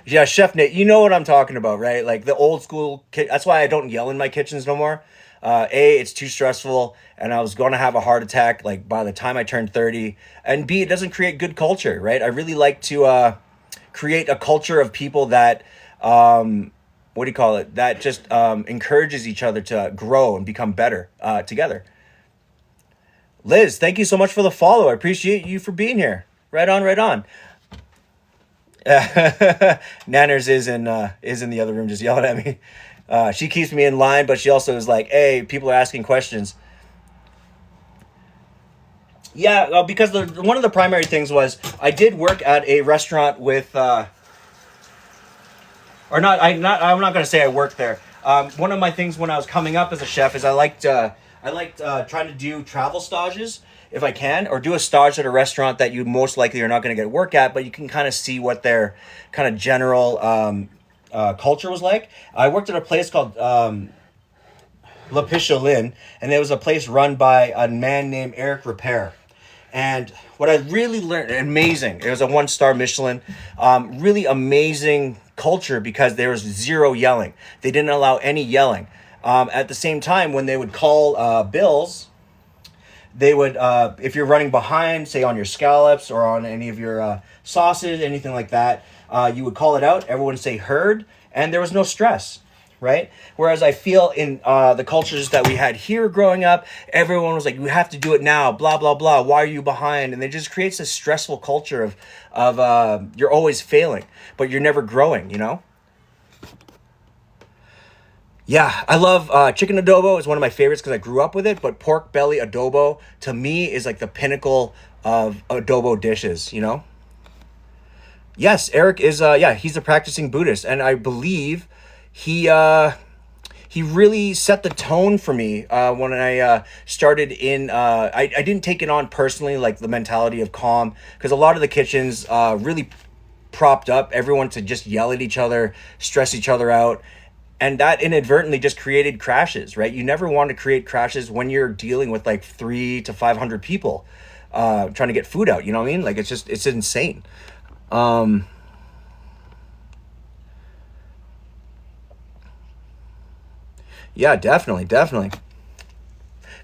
Yeah, Chef Nate, you know what I'm talking about, right? Like the old school. That's why I don't yell in my kitchens no more. It's too stressful, and I was going to have a heart attack like by the time I turned 30. And B, it doesn't create good culture, right? I really like to create a culture of people that what do you call it? That just encourages each other to grow and become better together. Liz, thank you so much for the follow. I appreciate you for being here. Right on, right on. Nanners is in the other room just yelling at me. She keeps me in line, but she also is like, hey, people are asking questions. Yeah, because one of the primary things was I did work at a restaurant with I'm not going to say I worked there. One of my things when I was coming up as a chef is I liked trying to do travel stages if I can, or do a stage at a restaurant that you most likely are not going to get work at, but you can kind of see what their kind of general culture was like. I worked at a place called Le Picholin, and it was a place run by a man named Eric Repair. And what I really learned, amazing, it was a 1-star Michelin, really amazing culture because there was zero yelling. They didn't allow any yelling. At the same time, when they would call bills, they would, if you're running behind, say on your scallops or on any of your sauces, anything like that, you would call it out. Everyone would say heard, and there was no stress, right? Whereas I feel in the cultures that we had here growing up, everyone was like, you have to do it now, blah, blah, blah. Why are you behind? And it just creates this stressful culture of you're always failing, but you're never growing, you know? Yeah, I love chicken adobo. Is one of my favorites because I grew up with it. But pork belly adobo, to me, is like the pinnacle of adobo dishes, you know? Yes, Eric is he's a practicing Buddhist, and I believe he he really set the tone for me when I started in. I didn't take it on personally, like the mentality of calm, because a lot of the kitchens really propped up everyone to just yell at each other, stress each other out. And that inadvertently just created crashes, right? You never want to create crashes when you're dealing with like 300 to 500 people trying to get food out. You know what I mean? Like it's insane. Um, yeah, definitely, definitely.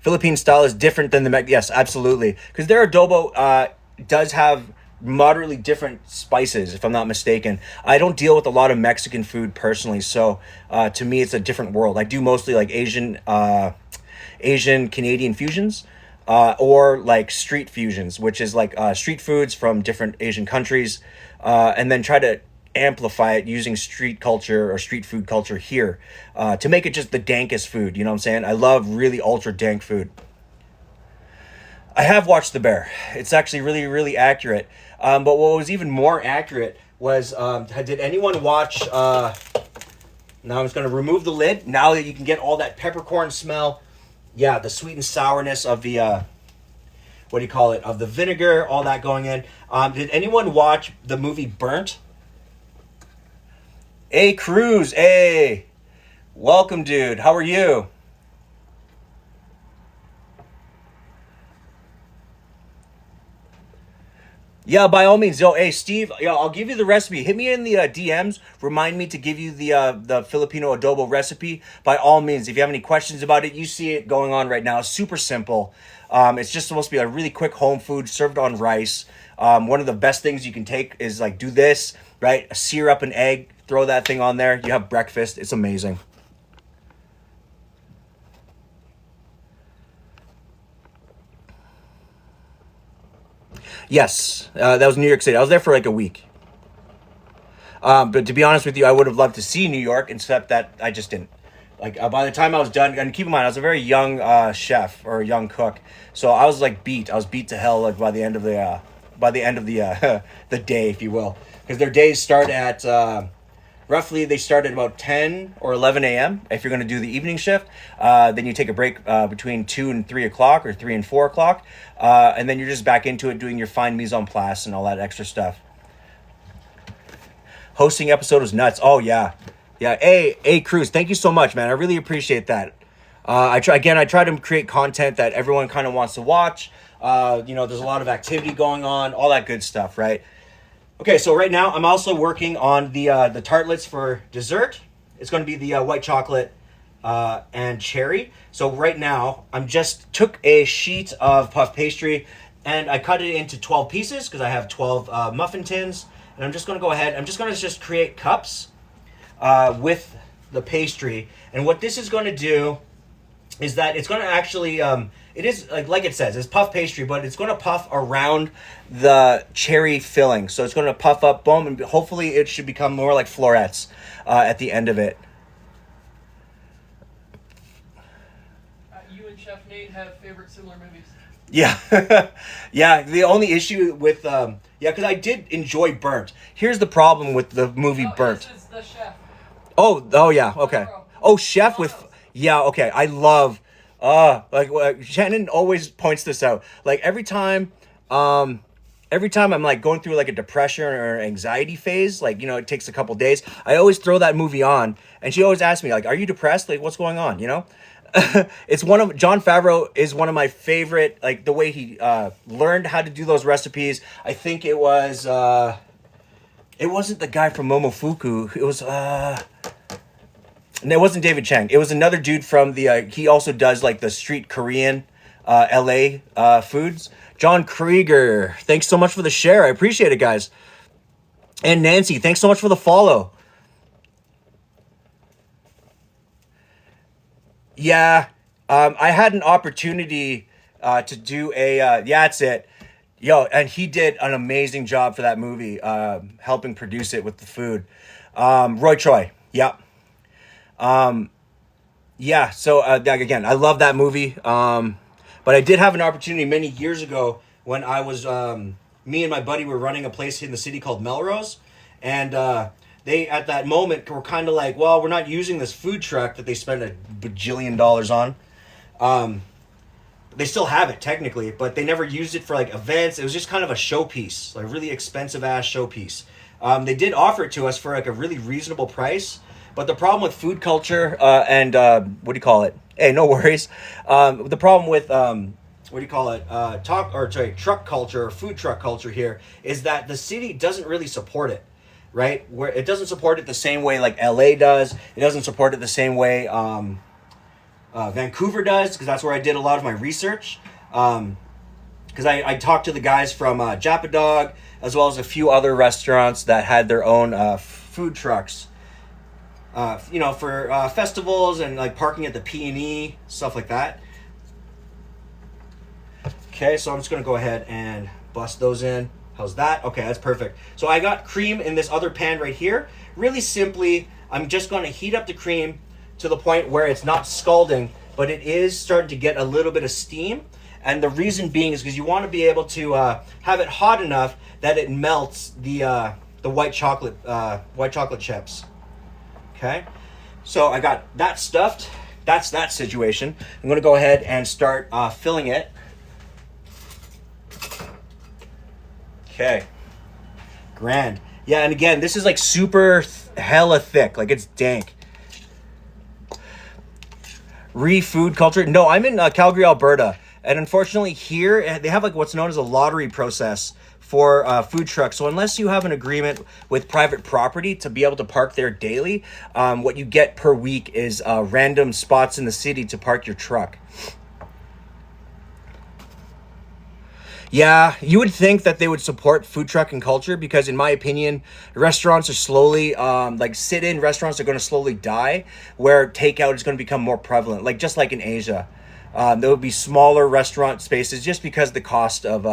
Philippine style is different than the yes, absolutely, because their adobo does have moderately different spices, if I'm not mistaken. I don't deal with a lot of Mexican food personally, so to me it's a different world. I do mostly like Asian Canadian fusions. Or like street fusions, which is like street foods from different Asian countries, and then try to amplify it using street culture or street food culture here to make it just the dankest food. You know what I'm saying? I love really ultra dank food. I have watched The Bear. It's actually really, really accurate. But what was even more accurate was did anyone watch? Now I'm just going to remove the lid. Now that you can get all that peppercorn smell, yeah, the sweet and sourness of the what do you call it? Of the vinegar, all that going in. Did anyone watch the movie Burnt? Hey, Cruz. Hey, welcome, dude. How are you? Yeah, by all means. Yo, hey, Steve. Yo, I'll give you the recipe. Hit me in the DMs. Remind me to give you the Filipino adobo recipe. By all means, if you have any questions about it, you see it going on right now. Super simple. It's just supposed to be a really quick home food served on rice. One of the best things you can take is like do this, right? Sear up an egg, throw that thing on there. You have breakfast. It's amazing. Yes, that was New York City. I was there for like a week. But to be honest with you, I would have loved to see New York, except that I just didn't. Like by the time I was done, and keep in mind, I was a very young chef or a young cook, so I was like beat. I was beat to hell like by the end of the the day, if you will, because their days start at roughly they start at about 10 or 11 a.m. If you're going to do the evening shift, then you take a break between 2 and 3 o'clock or 3 and 4 o'clock, and then you're just back into it doing your fine mise en place and all that extra stuff. Hosting episode was nuts. Oh yeah, yeah. Hey, Cruz, thank you so much, man. I really appreciate that. I try to create content that everyone kind of wants to watch. There's a lot of activity going on, all that good stuff, right? Okay, so right now I'm also working on the tartlets for dessert. It's going to be the white chocolate and cherry. So right now I'm just took a sheet of puff pastry and I cut it into 12 pieces because I have 12 muffin tins. And I'm just going to go ahead. I'm just going to just create cups with the pastry. And what this is going to do is that it's going to actually it is like it says it's puff pastry, but it's going to puff around the cherry filling, so it's going to puff up, boom, and hopefully it should become more like florets at the end of it. You and Chef Nate have favorite similar movies. Yeah. Yeah, the only issue with because I did enjoy Burnt. Here's the problem with the movie No, Burnt. this is the chef. Oh yeah, okay. Bro. Oh, chef with yeah, okay. I love Shannon always points this out. Like every time I'm like going through like a depression or anxiety phase, like it takes a couple days. I always throw that movie on, and she always asks me like, "Are you depressed? Like, what's going on?" It's one of John Favreau is one of my favorite. Like the way he learned how to do those recipes. I think it wasn't the guy from Momofuku. It was and it wasn't David Chang. It was another dude from the. He also does like the street Korean, L.A. Foods. John Krieger. Thanks so much for the share. I appreciate it, guys. And Nancy, thanks so much for the follow. Yeah, I had an opportunity to do a. Yeah, that's it. Yo, and he did an amazing job for that movie, helping produce it with the food. Roy Choi. Yep. Yeah, so again, I love that movie. But I did have an opportunity many years ago when I was me and my buddy were running a place in the city called Melrose, and they at that moment were kind of like, well, we're not using this food truck that they spent a bajillion dollars on. They still have it technically, but they never used it for like events. It was just kind of a showpiece, like a really expensive ass showpiece. They did offer it to us for like a really reasonable price, but the problem with food culture and what do you call it? Hey, no worries. The problem with truck culture or food truck culture here is that the city doesn't really support it, right? Where it doesn't support it the same way like LA does. It doesn't support it the same way Vancouver does, because that's where I did a lot of my research. Because I talked to the guys from Japadog, as well as a few other restaurants that had their own food trucks, for festivals and like parking at the P&E, stuff like that. Okay, so I'm just going to go ahead and bust those in. How's that? Okay, that's perfect. So I got cream in this other pan right here. Really simply, I'm just going to heat up the cream to the point where it's not scalding, but it is starting to get a little bit of steam. And the reason being is because you want to be able to have it hot enough that it melts the white chocolate chips. Okay, so I got that stuffed. That's that situation. I'm going to go ahead and start filling it. Okay, grand. Yeah, and again, this is like super hella thick, like it's dank. Food culture. No, I'm in Calgary, Alberta. And unfortunately here, they have like what's known as a lottery process for food trucks. So unless you have an agreement with private property to be able to park there daily, what you get per week is random spots in the city to park your truck. Yeah, you would think that they would support food truck and culture because, in my opinion, restaurants are slowly, sit-in restaurants are going to slowly die, where takeout is going to become more prevalent, just like in Asia. There would be smaller restaurant spaces just because the cost of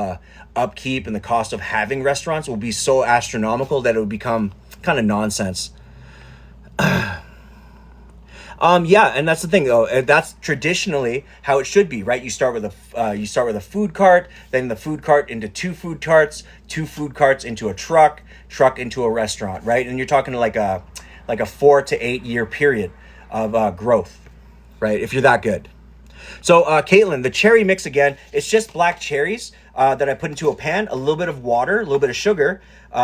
upkeep and the cost of having restaurants will be so astronomical that it would become kind of nonsense. Yeah, and that's the thing though. That's traditionally how it should be, right? You start with a food cart, then the food cart into two food carts into a truck into a restaurant, right? And you're talking like a 4 to 8 year period of growth, right? If you're that good. So, Caitlin, the cherry mix again, it's just black cherries that I put into a pan, a little bit of water, a little bit of sugar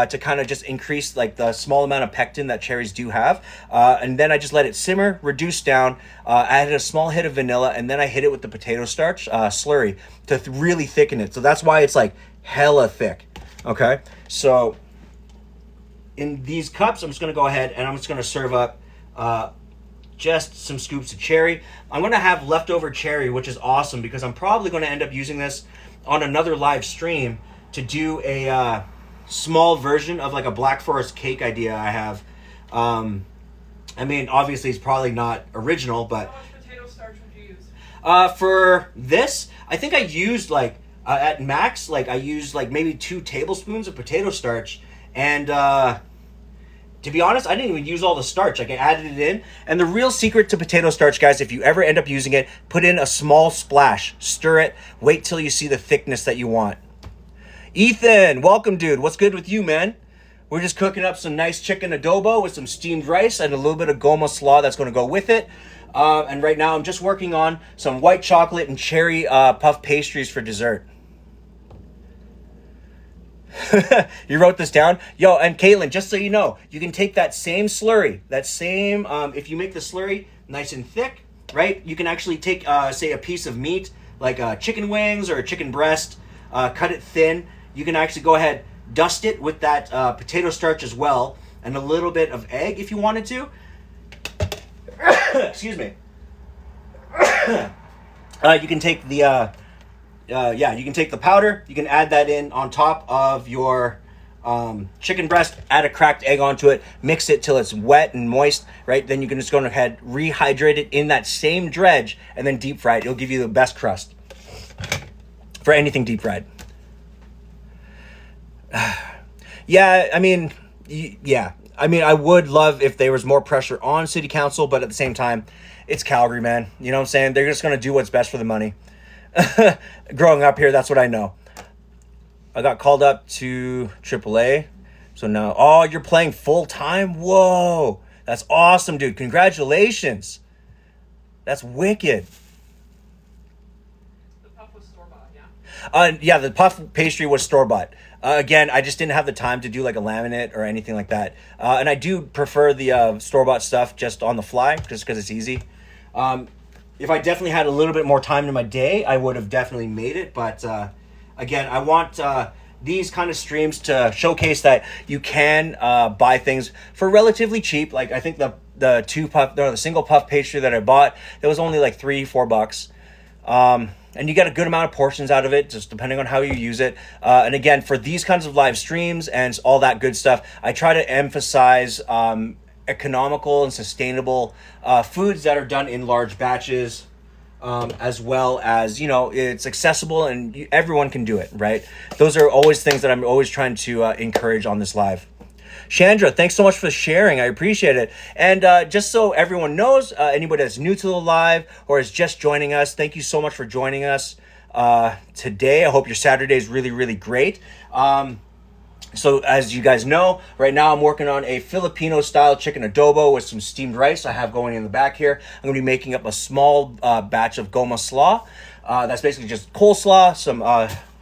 to kind of just increase the small amount of pectin that cherries do have. And then I just let it simmer, reduce down, added a small hit of vanilla, and then I hit it with the potato starch slurry to really thicken it. So that's why it's like hella thick. Okay, so in these cups, I'm just going to go ahead and I'm just going to serve up just some scoops of cherry. I'm going to have leftover cherry, which is awesome because I'm probably going to end up using this on another live stream to do a small version of like a Black Forest cake idea I have. I mean, obviously it's probably not original, but how much potato starch would you use? For this, I think I used at max, I used maybe 2 tablespoons of potato starch, and to be honest, I didn't even use all the starch. I added it in. And the real secret to potato starch, guys, if you ever end up using it, put in a small splash. Stir it. Wait till you see the thickness that you want. Ethan, welcome, dude. What's good with you, man? We're just cooking up some nice chicken adobo with some steamed rice and a little bit of Goma slaw that's going to go with it. And right now I'm just working on some white chocolate and cherry puff pastries for dessert. You wrote this down? Yo, and Caitlin, just so you know, you can take that same slurry, if you make the slurry nice and thick, right? You can actually take, say, a piece of meat, like chicken wings or a chicken breast, cut it thin. You can actually go ahead, dust it with that potato starch as well, and a little bit of egg if you wanted to. Excuse me. You can take the... you can take the powder, you can add that in on top of your chicken breast, add a cracked egg onto it, mix it till it's wet and moist, right? Then you can just go ahead, rehydrate it in that same dredge, and then deep fry it. It'll give you the best crust for anything deep fried. I would love if there was more pressure on city council, but at the same time, it's Calgary, man. You know what I'm saying? They're just going to do what's best for the money. Growing up here, that's what I know. I got called up to AAA. So now, oh, you're playing full time? Whoa, that's awesome, dude. Congratulations. That's wicked. The puff was store-bought, yeah. Yeah, the puff pastry was store-bought. Again, I just didn't have the time to do like a laminate or anything like that. And I do prefer the store-bought stuff just on the fly, just because it's easy. If I definitely had a little bit more time in my day, I would have definitely made it. But again, I want these kind of streams to showcase that you can buy things for relatively cheap. Like I think the single puff pastry that I bought, it was only like $3-4. And you get a good amount of portions out of it, just depending on how you use it. And again, for these kinds of live streams and all that good stuff, I try to emphasize economical and sustainable foods that are done in large batches, as well as, it's accessible and everyone can do it, right? Those are always things that I'm always trying to encourage on this live. Chandra, thanks so much for sharing. I appreciate it. And just so everyone knows, anybody that's new to the live or is just joining us, thank you so much for joining us today. I hope your Saturday is really, really great. So as you guys know, right now I'm working on a Filipino style chicken adobo with some steamed rice I have going in the back here. I'm going to be making up a small batch of Goma slaw. That's basically just coleslaw, some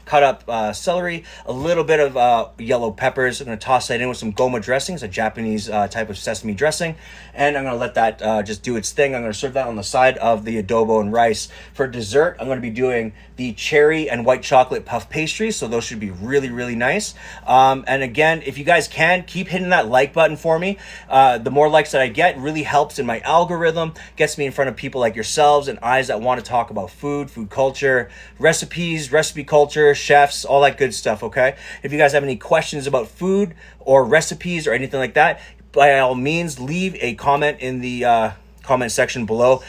cut up celery, a little bit of yellow peppers. I'm going to toss that in with some Goma Dressing. It's a Japanese type of sesame dressing. And I'm going to let that just do its thing. I'm going to serve that on the side of the adobo and rice. For dessert, I'm going to be doing the cherry and white chocolate puff pastry. So those should be really, really nice. And again, if you guys can, keep hitting that like button for me. The more likes that I get really helps in my algorithm, gets me in front of people like yourselves and eyes that want to talk about food culture, recipes, recipe culture, chefs, all that good stuff, okay? If you guys have any questions about food or recipes or anything like that, by all means, leave a comment in the comment section below.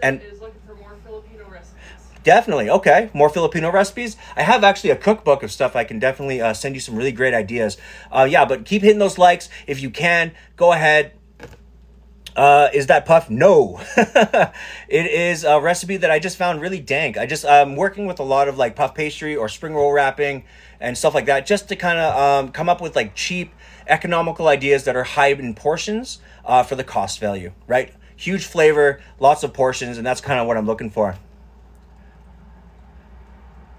And is looking for more Filipino recipes. Definitely, okay. More Filipino recipes. I have actually a cookbook of stuff I can definitely send you some really great ideas. Yeah, but keep hitting those likes. If you can, go ahead. Is that puff? No. It is a recipe that I just found really dank. I'm working with a lot of like puff pastry or spring roll wrapping and stuff like that, just to kind of come up with like cheap, economical ideas that are high in portions for the cost value, right? Huge flavor, lots of portions, and that's kind of what I'm looking for.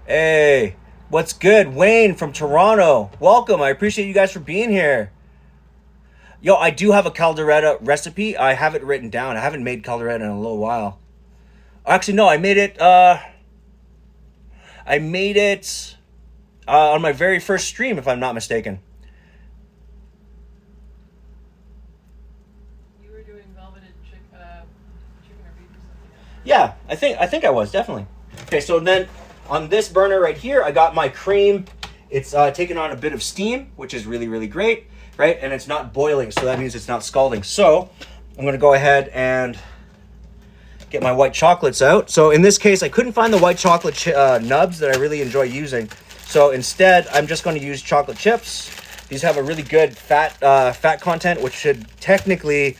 Hey, what's good? Wayne from Toronto. Welcome. I appreciate you guys for being here. Yo, I do have a caldereta recipe. I have it written down. I haven't made caldereta in a little while. Actually, no, I made it on my very first stream, if I'm not mistaken. You were doing velveted chicken or beef or something. Yeah, I think I was, definitely. Okay, so then on this burner right here, I got my cream. It's taken on a bit of steam, which is really, really great. Right, and it's not boiling, so that means it's not scalding. So I'm going to go ahead and get my white chocolates out. So in this case, I couldn't find the white chocolate nubs that I really enjoy using. So instead, I'm just going to use chocolate chips. These have a really good fat content, which should technically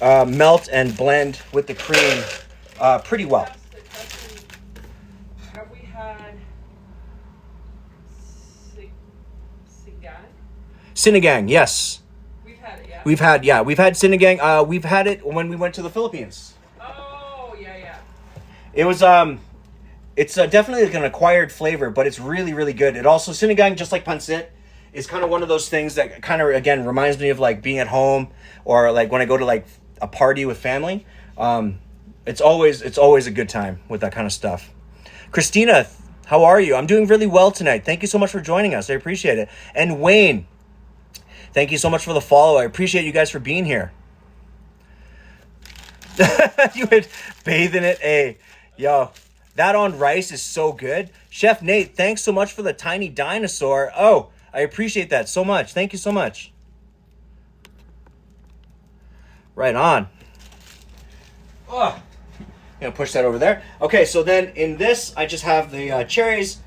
melt and blend with the cream pretty well. Have we had Sinigang, yes. We've had it, yeah. We've had sinigang. We've had it when we went to the Philippines. Oh, yeah. It was it's definitely like an acquired flavor, but it's really, really good. It also, sinigang, just like pancit, is kind of one of those things that kind of, again, reminds me of like being at home or like when I go to like a party with family. It's always a good time with that kind of stuff. Christina, how are you? I'm doing really well tonight. Thank you so much for joining us. I appreciate it. And Wayne, thank you so much for the follow. I appreciate you guys for being here. You would bathe in it, yo. That on rice is so good. Chef Nate, thanks so much for the tiny dinosaur. Oh, I appreciate that so much. Thank you so much. Right on. Oh, gonna push that over there. Okay, so then in this, I just have the cherries,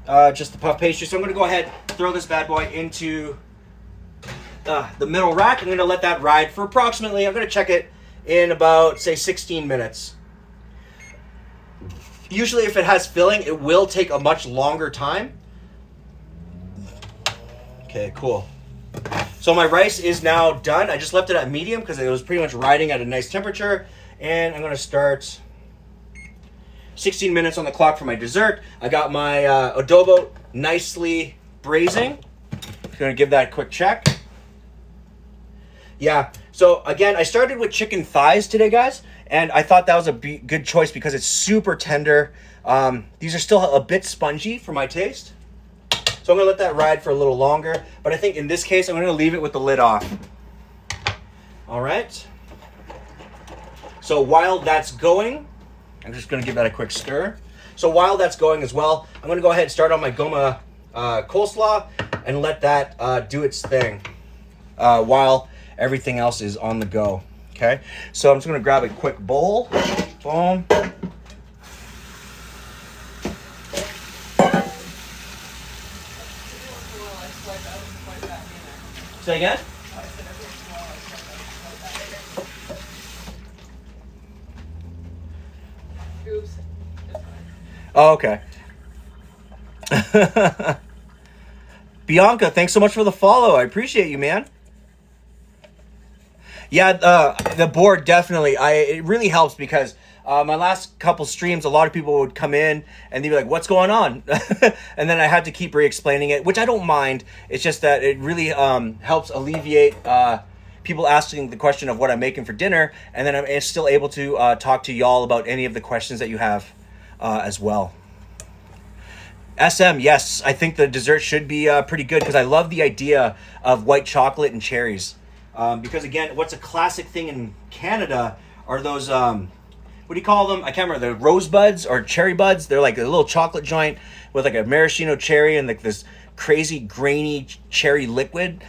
just the puff pastry. So I'm gonna go ahead, throw this bad boy into the middle rack. I'm going to let that ride for approximately, I'm going to check it in about, say, 16 minutes. Usually if it has filling, it will take a much longer time. Okay, cool. So my rice is now done. I just left it at medium because it was pretty much riding at a nice temperature. And I'm going to start 16 minutes on the clock for my dessert. I got my adobo nicely braising. I'm going to give that a quick check. Yeah, so again, I started with chicken thighs today, guys. And I thought that was a good choice because it's super tender. These are still a bit spongy for my taste. So I'm going to let that ride for a little longer. But I think in this case, I'm going to leave it with the lid off. All right. So while that's going, I'm just going to give that a quick stir. So while that's going as well, I'm going to go ahead and start on my Goma coleslaw and let that do its thing while everything else is on the go. Okay. So I'm just going to grab a quick bowl. Boom. Say again? Oops. Oh, okay. Bianca, thanks so much for the follow. I appreciate you, man. Yeah, the board definitely. It really helps because my last couple streams, a lot of people would come in and they'd be like, "What's going on?" And then I had to keep re-explaining it, which I don't mind. It's just that it really helps alleviate people asking the question of what I'm making for dinner, and then I'm still able to talk to y'all about any of the questions that you have as well. SM, yes, I think the dessert should be pretty good because I love the idea of white chocolate and cherries. Because again, what's a classic thing in Canada are those, what do you call them? I can't remember, the rosebuds or cherry buds. They're like a little chocolate joint with like a maraschino cherry and like this crazy grainy cherry liquid.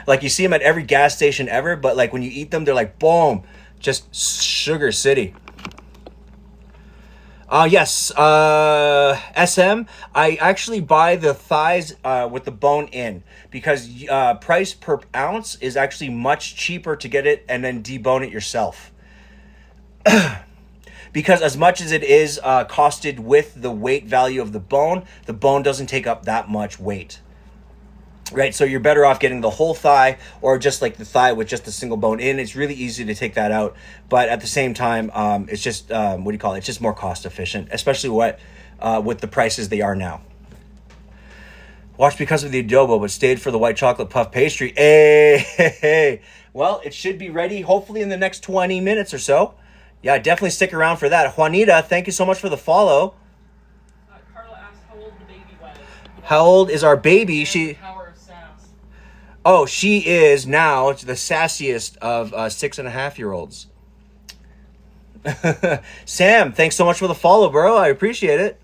Like you see them at every gas station ever, but like when you eat them, they're like, boom, just sugar city. Yes, SM, I actually buy the thighs with the bone in because price per ounce is actually much cheaper to get it and then debone it yourself. Because as much as it is costed with the weight value of the bone doesn't take up that much weight. Right, so you're better off getting the whole thigh or just like the thigh with just a single bone in. It's really easy to take that out, but at the same time, it's just what do you call it? It's just more cost efficient, especially with the prices they are now. Watched because of the adobo, but stayed for the white chocolate puff pastry. Hey. Well, it should be ready hopefully in the next 20 minutes or so. Yeah, definitely stick around for that. Juanita, thank you so much for the follow. Carla asked how old the baby was. How old is our baby? Oh, she is now the sassiest of 6.5-year-olds. Sam, thanks so much for the follow, bro. I appreciate it.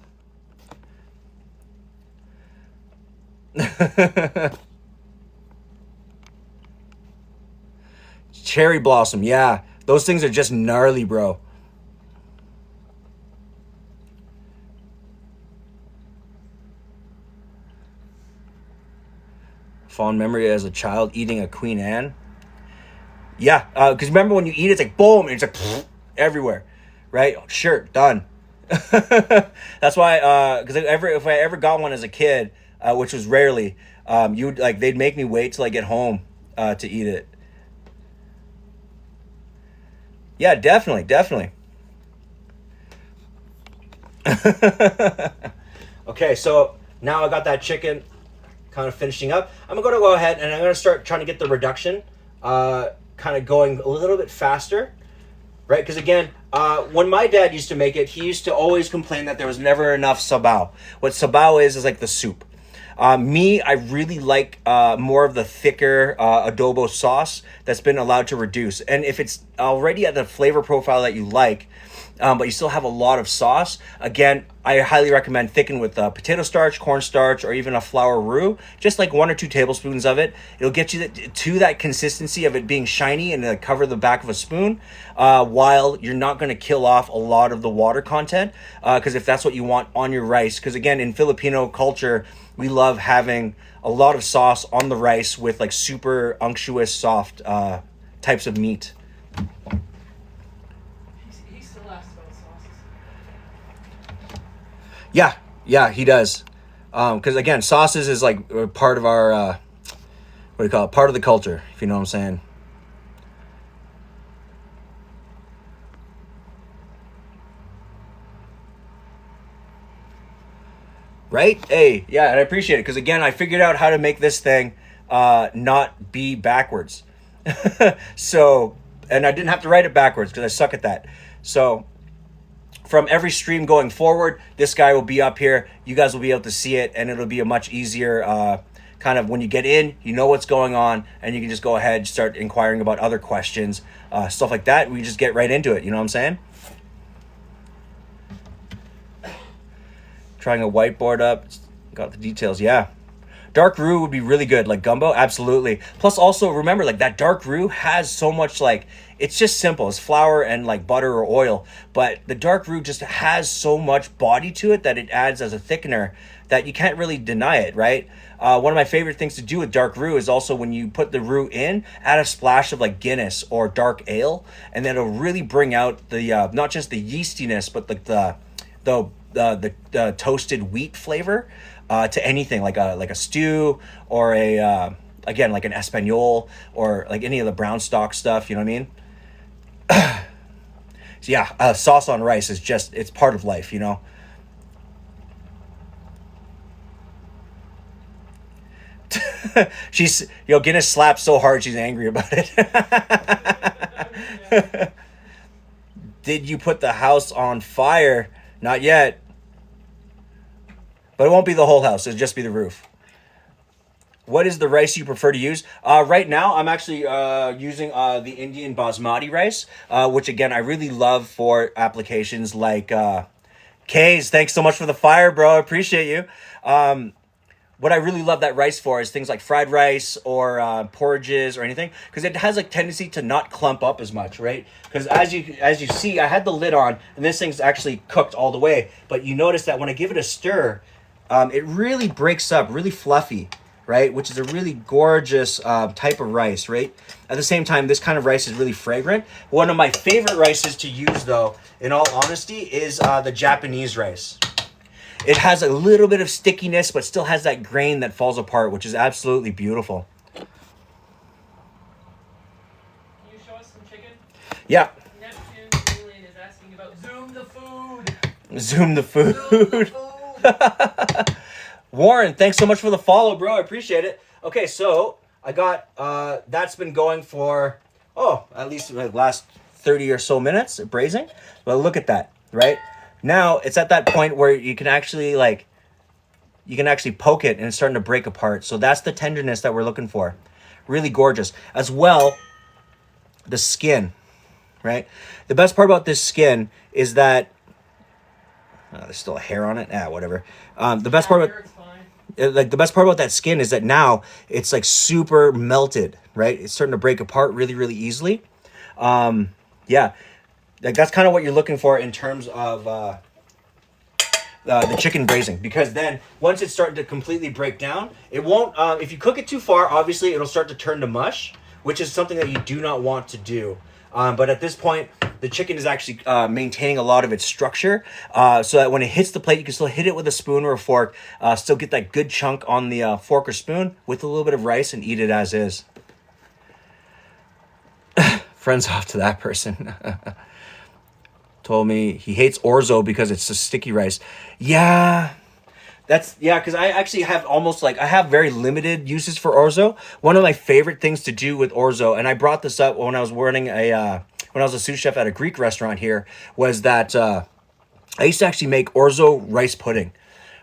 Cherry blossom, yeah. Those things are just gnarly, bro. Fond memory as a child eating a Queen Anne. Yeah, because remember when you eat it, it's like boom, and it's like everywhere, right? Sure, done. That's why, because if I ever got one as a kid, which was rarely, they'd make me wait till I get home to eat it. Yeah, definitely. Okay, so now I got that chicken kind of finishing up. I'm going to go ahead and I'm going to start trying to get the reduction kind of going a little bit faster, right? Because again, when my dad used to make it, he used to always complain that there was never enough sabao. What sabao is like the soup. I really like more of the thicker adobo sauce that's been allowed to reduce. And if it's already at the flavor profile that you like, but you still have a lot of sauce, again, I highly recommend thicken with potato starch, cornstarch, or even a flour roux. Just like 1 or 2 tablespoons of it. It'll get you to that consistency of it being shiny and cover the back of a spoon, while you're not going to kill off a lot of the water content. Because if that's what you want on your rice, because again, in Filipino culture, we love having a lot of sauce on the rice with like super unctuous, soft types of meat. He still asks about sauces. Yeah, he does. Because again, sauces is like part of our what do you call it? Part of the culture, if you know what I'm saying. Right? Hey, yeah, and I appreciate it because again, I figured out how to make this thing not be backwards. So, and I didn't have to write it backwards because I suck at that. So, from every stream going forward, this guy will be up here. You guys will be able to see it, and it'll be a much easier kind of when you get in, you know what's going on, and you can just go ahead and start inquiring about other questions, stuff like that. We just get right into it. You know what I'm saying? Trying a whiteboard up, got the details. Yeah, dark roux would be really good, like gumbo. Absolutely. Plus, also remember, like that dark roux has so much like it's just simple. It's flour and like butter or oil, but the dark roux just has so much body to it that it adds as a thickener that you can't really deny it, right? One of my favorite things to do with dark roux is also when you put the roux in, add a splash of like Guinness or dark ale, and then it'll really bring out the not just the yeastiness, but like the toasted wheat flavor to anything like a stew or a again like an espagnole or like any of the brown stock stuff. You know what I mean? So yeah, sauce on rice is just it's part of life. You know. She's Guinness slaps so hard she's angry about it. Did you put the house on fire? Not yet. But it won't be the whole house. It'll just be the roof. What is the rice you prefer to use? Right now, I'm actually using the Indian Basmati rice, which again, I really love for applications like K's. Thanks so much for the fire, bro. I appreciate you. What I really love that rice for is things like fried rice or porridges or anything, because it has a tendency to not clump up as much, right? Because as you see, I had the lid on, and this thing's actually cooked all the way. But you notice that when I give it a stir, it really breaks up, really fluffy, right? Which is a really gorgeous type of rice, right? At the same time, this kind of rice is really fragrant. One of my favorite rices to use, though, in all honesty, is the Japanese rice. It has a little bit of stickiness, but still has that grain that falls apart, which is absolutely beautiful. Can you show us some chicken? Yeah. Neptune Julian is asking about Zoom the food. Zoom the food. Zoom the food. Warren, thanks so much for the follow, bro. I appreciate it. Okay, so I got, that's been going for, at least the last 30 or so minutes, braising. But look at that, right? Now it's at that point where you can actually poke it and it's starting to break apart. So that's the tenderness that we're looking for. Really gorgeous. As well, the skin, right? The best part about this skin is that there's still a hair on it. Whatever. The best part about that skin is that now it's like super melted, right? It's starting to break apart really, really easily. Yeah. Like that's kind of what you're looking for in terms of the chicken braising, because then once it's starting to completely break down, it won't. If you cook it too far, obviously it'll start to turn to mush, which is something that you do not want to do. But at this point, the chicken is actually maintaining a lot of its structure, so that when it hits the plate, you can still hit it with a spoon or a fork, still get that good chunk on the fork or spoon with a little bit of rice and eat it as is. Friends off to that person. Told me he hates orzo because it's a sticky rice. Yeah, because I actually have I have very limited uses for orzo. One of my favorite things to do with orzo, and I brought this up when I was when I was a sous chef at a Greek restaurant here, was that I used to actually make orzo rice pudding,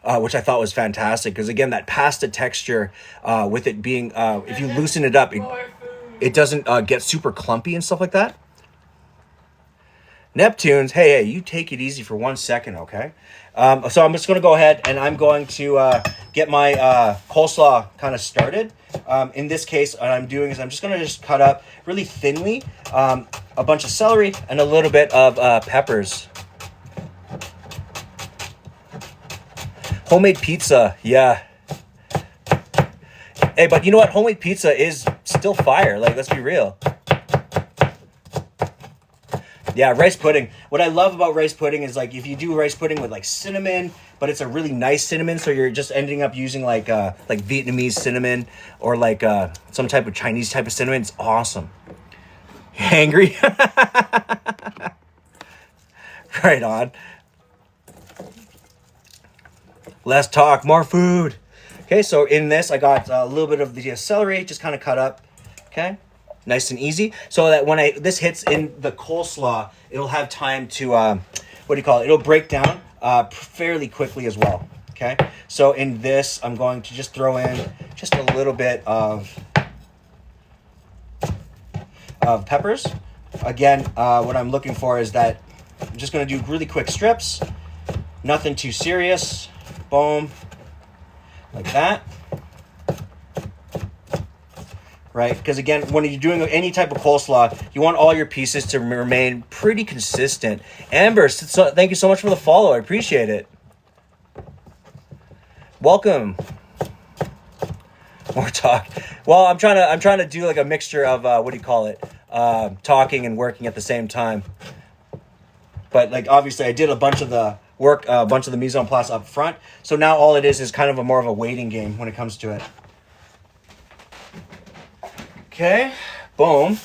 which I thought was fantastic because again that pasta texture with it being if you loosen it up, it doesn't get super clumpy and stuff like that. Neptunes, hey, you take it easy for 1 second, okay? So I'm just going to go ahead and I'm going to get my coleslaw kind of started. In this case, what I'm doing is I'm just going to just cut up really thinly a bunch of celery and a little bit of peppers. Homemade pizza, yeah. Hey, but you know what? Homemade pizza is still fire. Like, let's be real. Yeah, rice pudding. What I love about rice pudding is like if you do rice pudding with like cinnamon, but it's a really nice cinnamon, so you're just ending up using like Vietnamese cinnamon or like some type of Chinese type of cinnamon. It's awesome. Hangry? Right on. Less talk, more food. Okay, so in this I got a little bit of the celery, just kind of cut up. Okay, nice and easy, so that when this hits in the coleslaw, it'll have time to it'll break down fairly quickly as well. Okay, so in this I'm going to just throw in just a little bit of peppers. Again, what I'm looking for is that I'm just going to do really quick strips, nothing too serious. Boom, like that. Right? Because again, when you're doing any type of coleslaw, you want all your pieces to remain pretty consistent. Amber, so thank you so much for the follow. I appreciate it. Welcome. More talk. Well, I'm trying to do like a mixture of talking and working at the same time. But like obviously, I did a bunch of the work, a bunch of the mise en place up front. So now all it is kind of more of a waiting game when it comes to it. Okay, boom.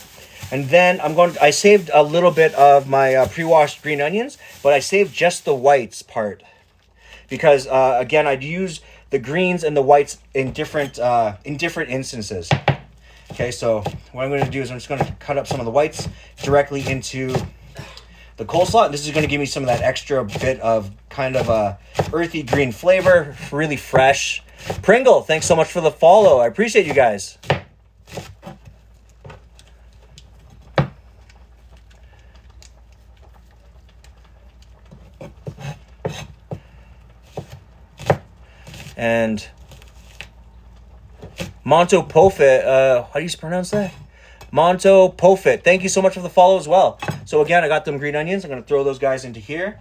And then I saved a little bit of my pre-washed green onions, but I saved just the whites part. Because, again, I'd use the greens and the whites in different instances. Okay, so what I'm going to do is I'm just going to cut up some of the whites directly into the coleslaw. This is going to give me some of that extra bit of kind of a earthy green flavor, really fresh. Pringle, thanks so much for the follow. I appreciate you guys. And Monto Pofit, how do you pronounce that? Monto Pofit, thank you so much for the follow as well. So again, I got them green onions. I'm going to throw those guys into here,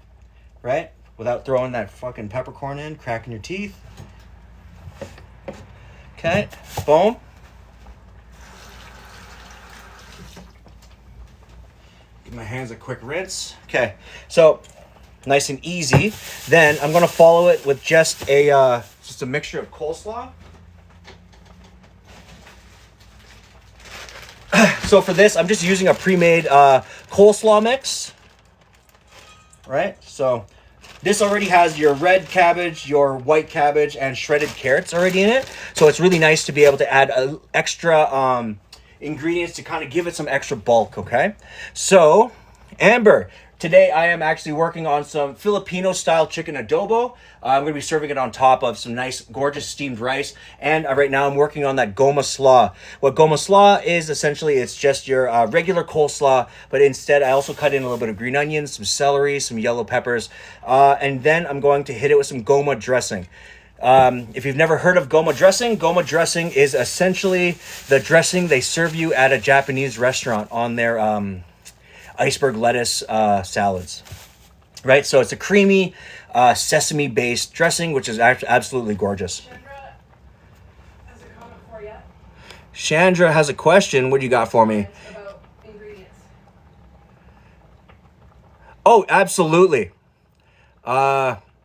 right? Without throwing that fucking peppercorn in, cracking your teeth. Okay, boom. Give my hands a quick rinse. Okay, so nice and easy. Then I'm going to follow it with just a mixture of coleslaw. So for this, I'm just using a pre-made coleslaw mix. Right? So this already has your red cabbage, your white cabbage, and shredded carrots already in it. So it's really nice to be able to add extra ingredients to kind of give it some extra bulk, okay? So, Amber, today I am actually working on some Filipino-style chicken adobo. I'm going to be serving it on top of some nice, gorgeous steamed rice. And right now I'm working on that Goma slaw. What Goma slaw is, essentially, it's just your regular coleslaw, but instead I also cut in a little bit of green onions, some celery, some yellow peppers, and then I'm going to hit it with some Goma dressing. If you've never heard of Goma dressing is essentially the dressing they serve you at a Japanese restaurant on their iceberg lettuce salads, right? So it's a creamy sesame-based dressing, which is absolutely gorgeous. Chandra has a comment for you. Chandra has a question. What do you got for me? About ingredients. Oh, absolutely.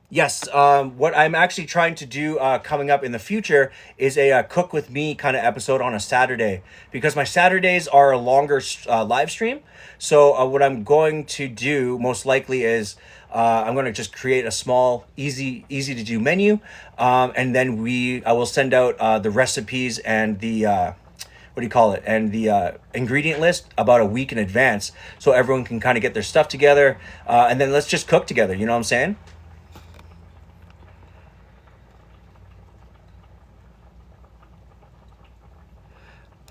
Yes, what I'm actually trying to do coming up in the future is a cook with me kind of episode on a Saturday, because my Saturdays are a longer live stream. So what I'm going to do most likely is I'm going to just create a small, easy to do menu, and then I will send out the recipes and the and the ingredient list about a week in advance, so everyone can kind of get their stuff together, and then let's just cook together. You know what I'm saying?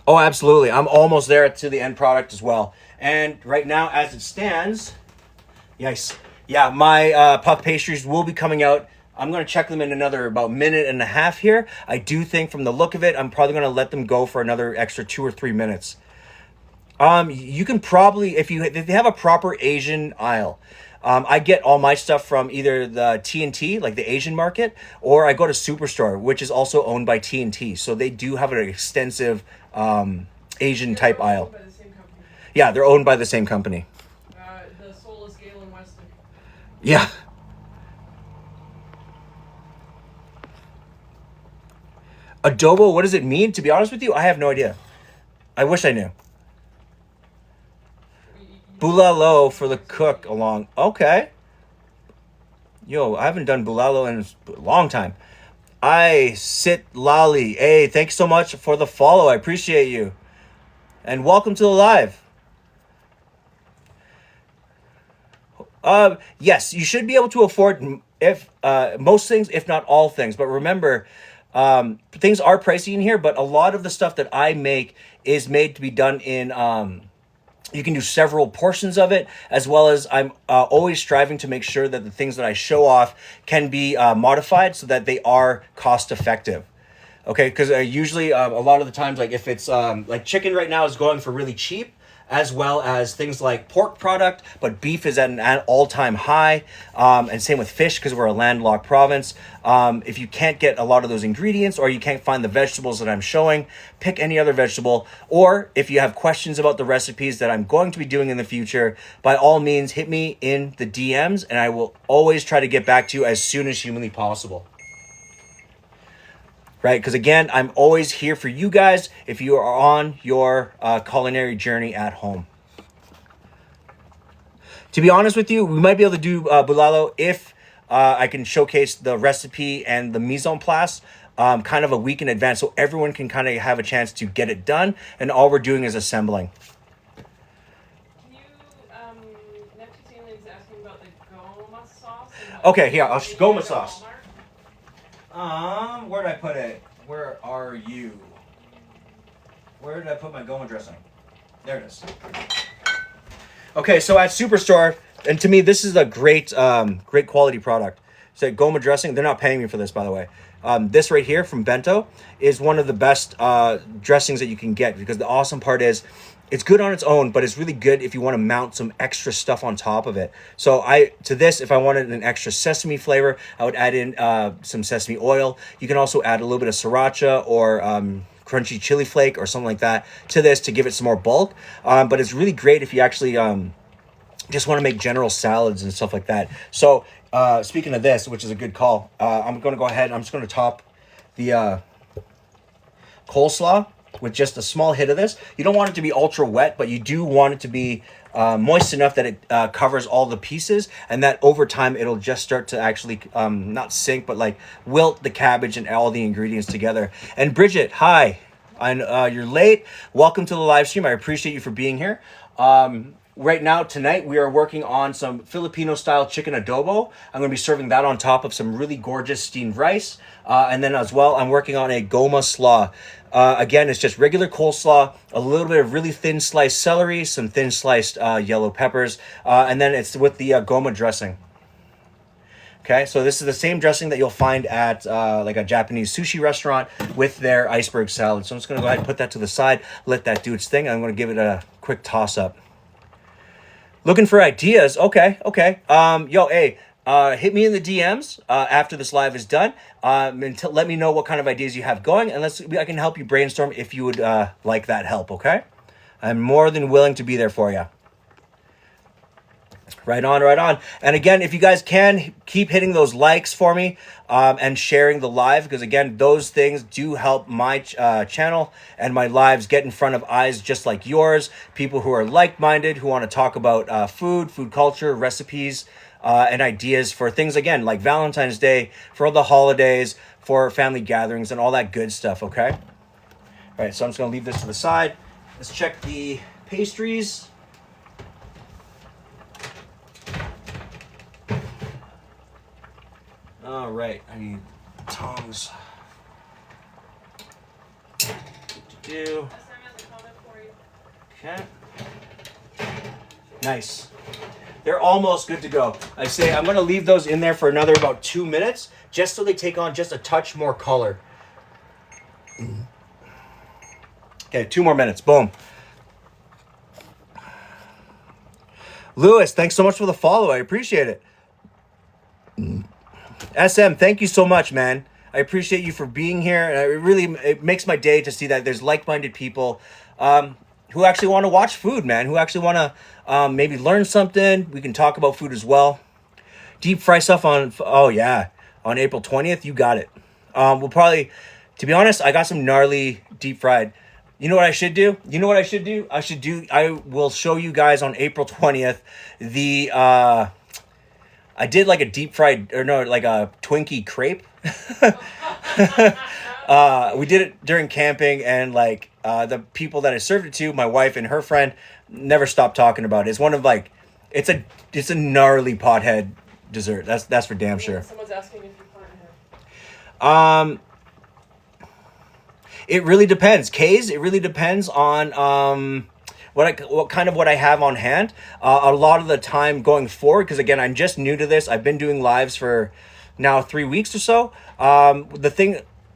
Oh, absolutely. I'm almost there to the end product as well. And right now, as it stands, yes. Yeah, my puff pastries will be coming out. I'm going to check them in another about minute and a half here. I do think from the look of it, I'm probably going to let them go for another extra 2 or 3 minutes. You can probably, if they have a proper Asian aisle, I get all my stuff from either the T&T, like the Asian market, or I go to Superstore, which is also owned by T&T. So they do have an extensive Asian type aisle. By the same company. Yeah, they're owned by the same company. The Yeah. Adobo, what does it mean? To be honest with you, I have no idea. I wish I knew. Bulalo for the cook along. Okay. Yo, I haven't done bulalo in a long time. I sit lolly. Hey, thanks so much for the follow. I appreciate you. And welcome to the live. Yes, you should be able to afford if most things, if not all things. But remember, things are pricey in here. But a lot of the stuff that I make is made to be done in. You can do several portions of it, as well as I'm always striving to make sure that the things that I show off can be modified so that they are cost effective. Okay, because usually a lot of the times, like if it's like chicken right now is going for really cheap, as well as things like pork product, but beef is at an all-time high, and same with fish because we're a landlocked province. If you can't get a lot of those ingredients or you can't find the vegetables that I'm showing, pick any other vegetable. Or if you have questions about the recipes that I'm going to be doing in the future, by all means, hit me in the DMs and I will always try to get back to you as soon as humanly possible. Right? Because again, I'm always here for you guys if you are on your culinary journey at home. To be honest with you, we might be able to do bulalo if I can showcase the recipe and the mise en place kind of a week in advance so everyone can kind of have a chance to get it done. And all we're doing is assembling. Can you, Neptune is asking about the Goma sauce. Okay, here, Goma sauce. Where did I put it? Where are you? Where did I put my Goma dressing? There it is. Okay, so at Superstore, and to me, this is a great quality product. So Goma dressing, they're not paying me for this, by the way. This right here from Bento is one of the best dressings that you can get because the awesome part is it's good on its own, but it's really good if you want to mount some extra stuff on top of it. So if I wanted an extra sesame flavor, I would add in some sesame oil. You can also add a little bit of sriracha or crunchy chili flake or something like that to this to give it some more bulk. But it's really great if you actually just want to make general salads and stuff like that. So speaking of this, which is a good call, I'm going to go ahead. I'm just going to top the coleslaw with just a small hit of this. You don't want it to be ultra wet, but you do want it to be moist enough that it covers all the pieces, and that over time it'll just start to actually not sink, but like wilt the cabbage and all the ingredients together. And Bridget, hi. You're late. Welcome to the live stream. I appreciate you for being here. Right now, tonight, we are working on some Filipino-style chicken adobo. I'm going to be serving that on top of some really gorgeous steamed rice. And then as well, I'm working on a Goma slaw. Again, it's just regular coleslaw, a little bit of really thin sliced celery, some thin sliced yellow peppers, and then it's with the Goma dressing. Okay, so this is the same dressing that you'll find at like a Japanese sushi restaurant with their iceberg salad. So I'm just going to go ahead and put that to the side, let that do its thing. I'm going to give it a quick toss up. Looking for ideas? Okay. Hit me in the DMs after this live is done. And let me know what kind of ideas you have going, and I can help you brainstorm if you would like that help. Okay, I'm more than willing to be there for you. Right on. And again, if you guys can keep hitting those likes for me and sharing the live, because again, those things do help my channel and my lives get in front of eyes just like yours, people who are like-minded, who want to talk about food culture, recipes, and ideas for things, again, like Valentine's Day, for the holidays, for family gatherings, and all that good stuff, okay? All right, so I'm just going to leave this to the side. Let's check the pastries. All right, I need tongs. Okay. Nice. They're almost good to go. I say I'm going to leave those in there for another about 2 minutes, just so they take on just a touch more color. Okay, 2 more minutes. Boom. Lewis, thanks so much for the follow. I appreciate it. SM, thank you so much, man. I appreciate you for being here. And it makes my day to see that there's like-minded people who actually want to watch food, man, who actually want to maybe learn something. We can talk about food as well. Deep fry stuff on, oh yeah, on April 20th, you got it. We'll probably, to be honest, I got some gnarly deep fried. You know what I should do? I will show you guys on April 20th the, I did like a deep fried, or no, like a Twinkie crepe. We did it during camping, and like the people that I served it to, my wife and her friend, never stopped talking about it. It's one of like, it's a gnarly pothead dessert. That's for damn sure. Someone's asking if you're planting here. It really depends. K's, it really depends on what I have on hand. A lot of the time going forward, because again, I'm just new to this. I've been doing lives for now 3 weeks or so. The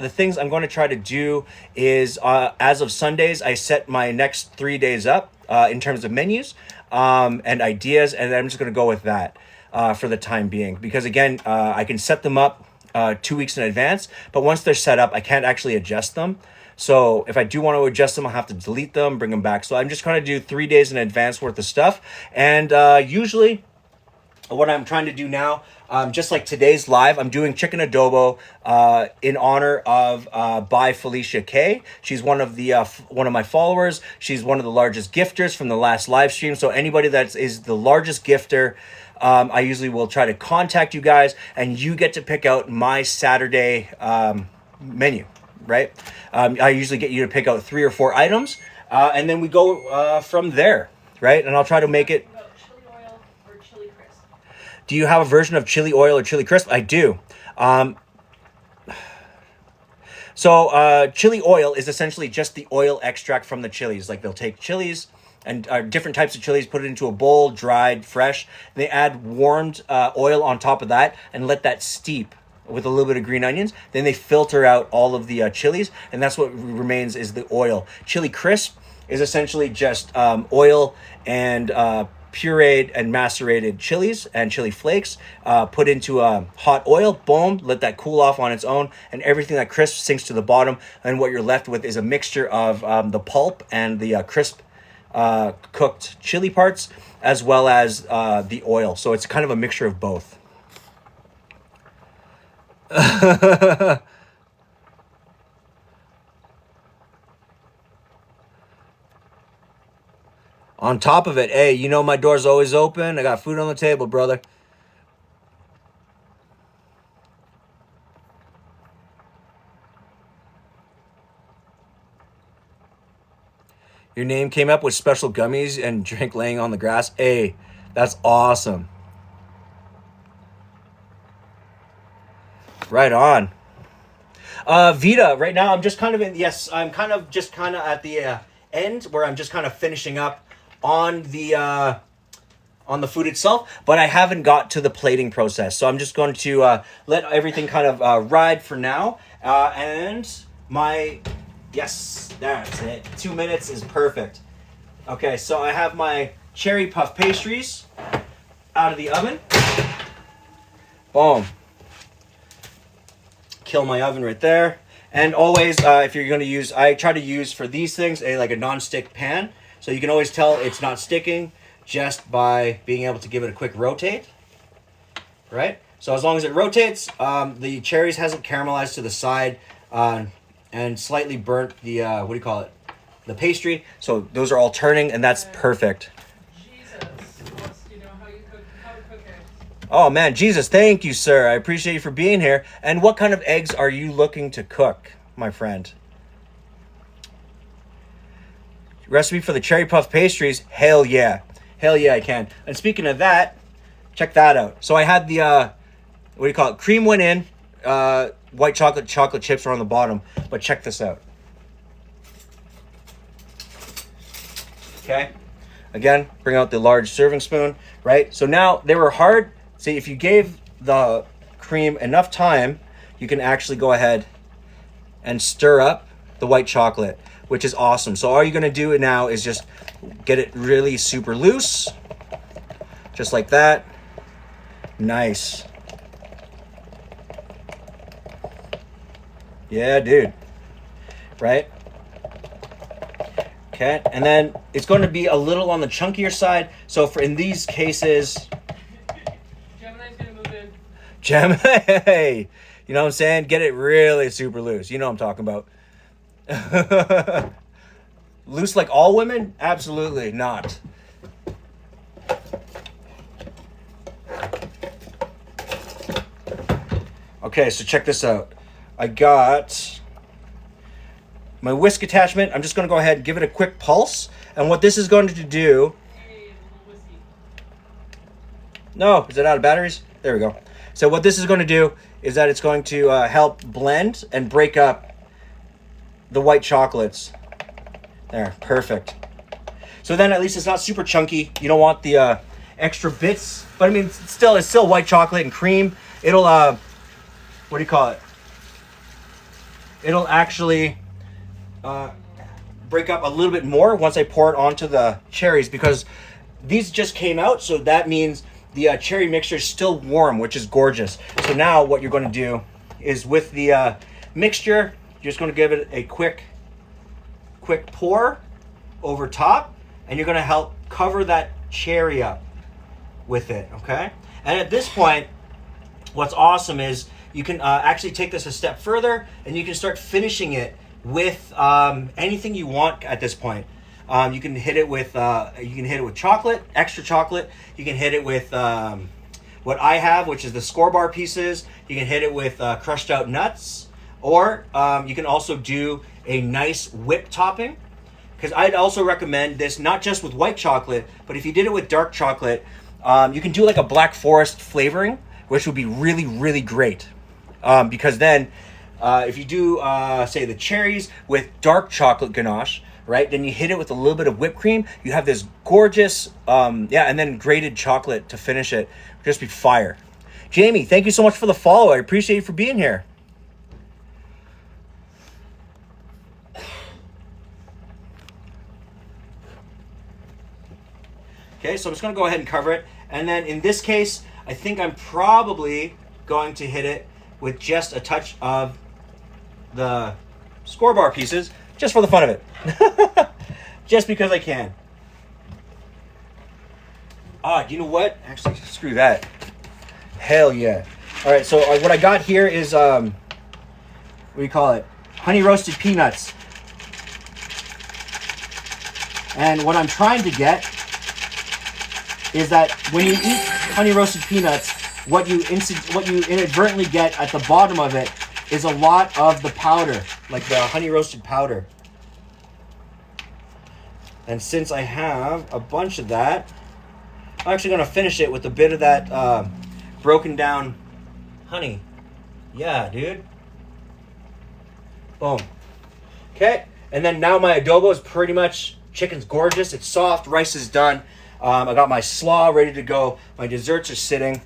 things I'm going to try to do is, as of Sundays, I set my next 3 days up in terms of menus and ideas, and I'm just going to go with that for the time being. Because again, I can set them up 2 weeks in advance, but once they're set up, I can't actually adjust them. So if I do want to adjust them, I'll have to delete them, bring them back. So I'm just trying to do 3 days in advance worth of stuff. And usually what I'm trying to do now, just like today's live, I'm doing chicken adobo in honor of by Felicia K. She's one of my followers. She's one of the largest gifters from the last live stream. So anybody that is the largest gifter, I usually will try to contact you guys, and you get to pick out my Saturday menu, right? I usually get you to pick out 3 or 4 items, and then we go from there, right? And I'll try to make it. Chili oil or chili crisp? Do you have a version of chili oil or chili crisp? I do. So chili oil is essentially just the oil extract from the chilies. Like they'll take chilies and different types of chilies, put it into a bowl, dried, fresh. They add warmed oil on top of that and let that steep with a little bit of green onions. Then they filter out all of the chilies, and that's what remains is the oil. Chili crisp is essentially just oil and pureed and macerated chilies and chili flakes put into hot oil, boom, let that cool off on its own, and everything that crisp sinks to the bottom, and what you're left with is a mixture of the pulp and the crisp cooked chili parts, as well as the oil. So it's kind of a mixture of both. On top of it, hey, you know my door's always open. I got food on the table, brother. Your name came up with special gummies and drink laying on the grass. Hey, that's awesome. Right on. Vita, right now I'm just kind of I'm kind of at the end where I'm just kind of finishing up on the food itself, but I haven't got to the plating process. So I'm just going to let everything kind of ride for now. Yes, that's it. 2 minutes is perfect. Okay, so I have my cherry puff pastries out of the oven. Boom. Kill my oven right there. And always, if you're going to use, I try to use for these things like a non-stick pan. So you can always tell it's not sticking just by being able to give it a quick rotate. Right? So as long as it rotates, the cherries hasn't caramelized to the side and slightly burnt the, the pastry. So those are all turning, and that's perfect. Jesus, do you know how to cook eggs? Oh man, Jesus, thank you, sir. I appreciate you for being here. And what kind of eggs are you looking to cook, my friend? Recipe for the cherry puff pastries? Hell yeah. Hell yeah, I can. And speaking of that, check that out. So I had the, cream went in, white chocolate chips are on the bottom. But check this out. Okay. Again, bring out the large serving spoon, right? So now they were hard. See, if you gave the cream enough time, you can actually go ahead and stir up the white chocolate, which is awesome. So all you're going to do now is just get it really super loose, just like that. Nice. Yeah, dude. Right? Okay, and then it's going to be a little on the chunkier side. So for in these cases, Gemini's gonna move Jam, hey, you know what I'm saying? Get it really super loose. You know what I'm talking about. Loose like all women? Absolutely not. Okay, so check this out. I got my whisk attachment. I'm just going to go ahead and give it a quick pulse. And what this is going to do... No, is it out of batteries? There we go. So what this is going to do is that it's going to help blend and break up the white chocolates. There, perfect. So then at least it's not super chunky. You don't want the extra bits. But I mean, it's still white chocolate and cream. It'll, what do you call it? It'll actually break up a little bit more once I pour it onto the cherries, because these just came out. So that means the cherry mixture is still warm, which is gorgeous. So now what you're going to do is with the mixture, you're just going to give it a quick pour over top, and you're going to help cover that cherry up with it, okay? And at this point, what's awesome is you can actually take this a step further, and you can start finishing it with anything you want at this point. You can hit it with chocolate, extra chocolate. You can hit it with what I have, which is the score bar pieces. You can hit it with crushed out nuts, or you can also do a nice whip topping. Because I'd also recommend this not just with white chocolate, but if you did it with dark chocolate, you can do like a Black Forest flavoring, which would be really, really great. Because then, if you do, say, the cherries with dark chocolate ganache, right? Then you hit it with a little bit of whipped cream. You have this gorgeous, and then grated chocolate to finish it. Just be fire. Jamie, thank you so much for the follow. I appreciate you for being here. Okay, so I'm just going to go ahead and cover it. And then in this case, I think I'm probably going to hit it with just a touch of the score bar pieces, just for the fun of it. Just because I can. You know what? Actually, screw that. Hell yeah. All right, so what I got here is, what do you call it? Honey roasted peanuts. And what I'm trying to get is that when you eat honey roasted peanuts, what you inadvertently get at the bottom of it is a lot of the powder, like the honey roasted powder. And since I have a bunch of that, I'm actually going to finish it with a bit of that broken down honey. Yeah, dude. Boom. Okay, and then now my adobo is pretty much, chicken's gorgeous, it's soft, rice is done. I got my slaw ready to go. My desserts are sitting.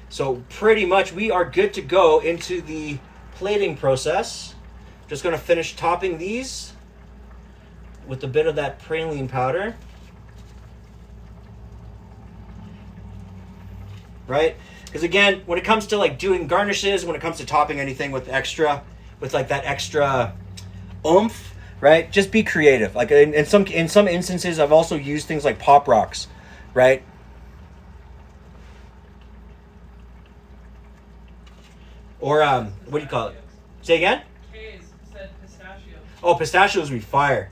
So pretty much we are good to go into the plating process. Just going to finish topping these with a bit of that praline powder. Right? Because again, when it comes to like doing garnishes, when it comes to topping anything with like that extra oomph, right? Just be creative. Like in some instances, I've also used things like Pop Rocks, right? Or what do you call it? Say again? Kay's said pistachios. Oh, pistachios would be fire.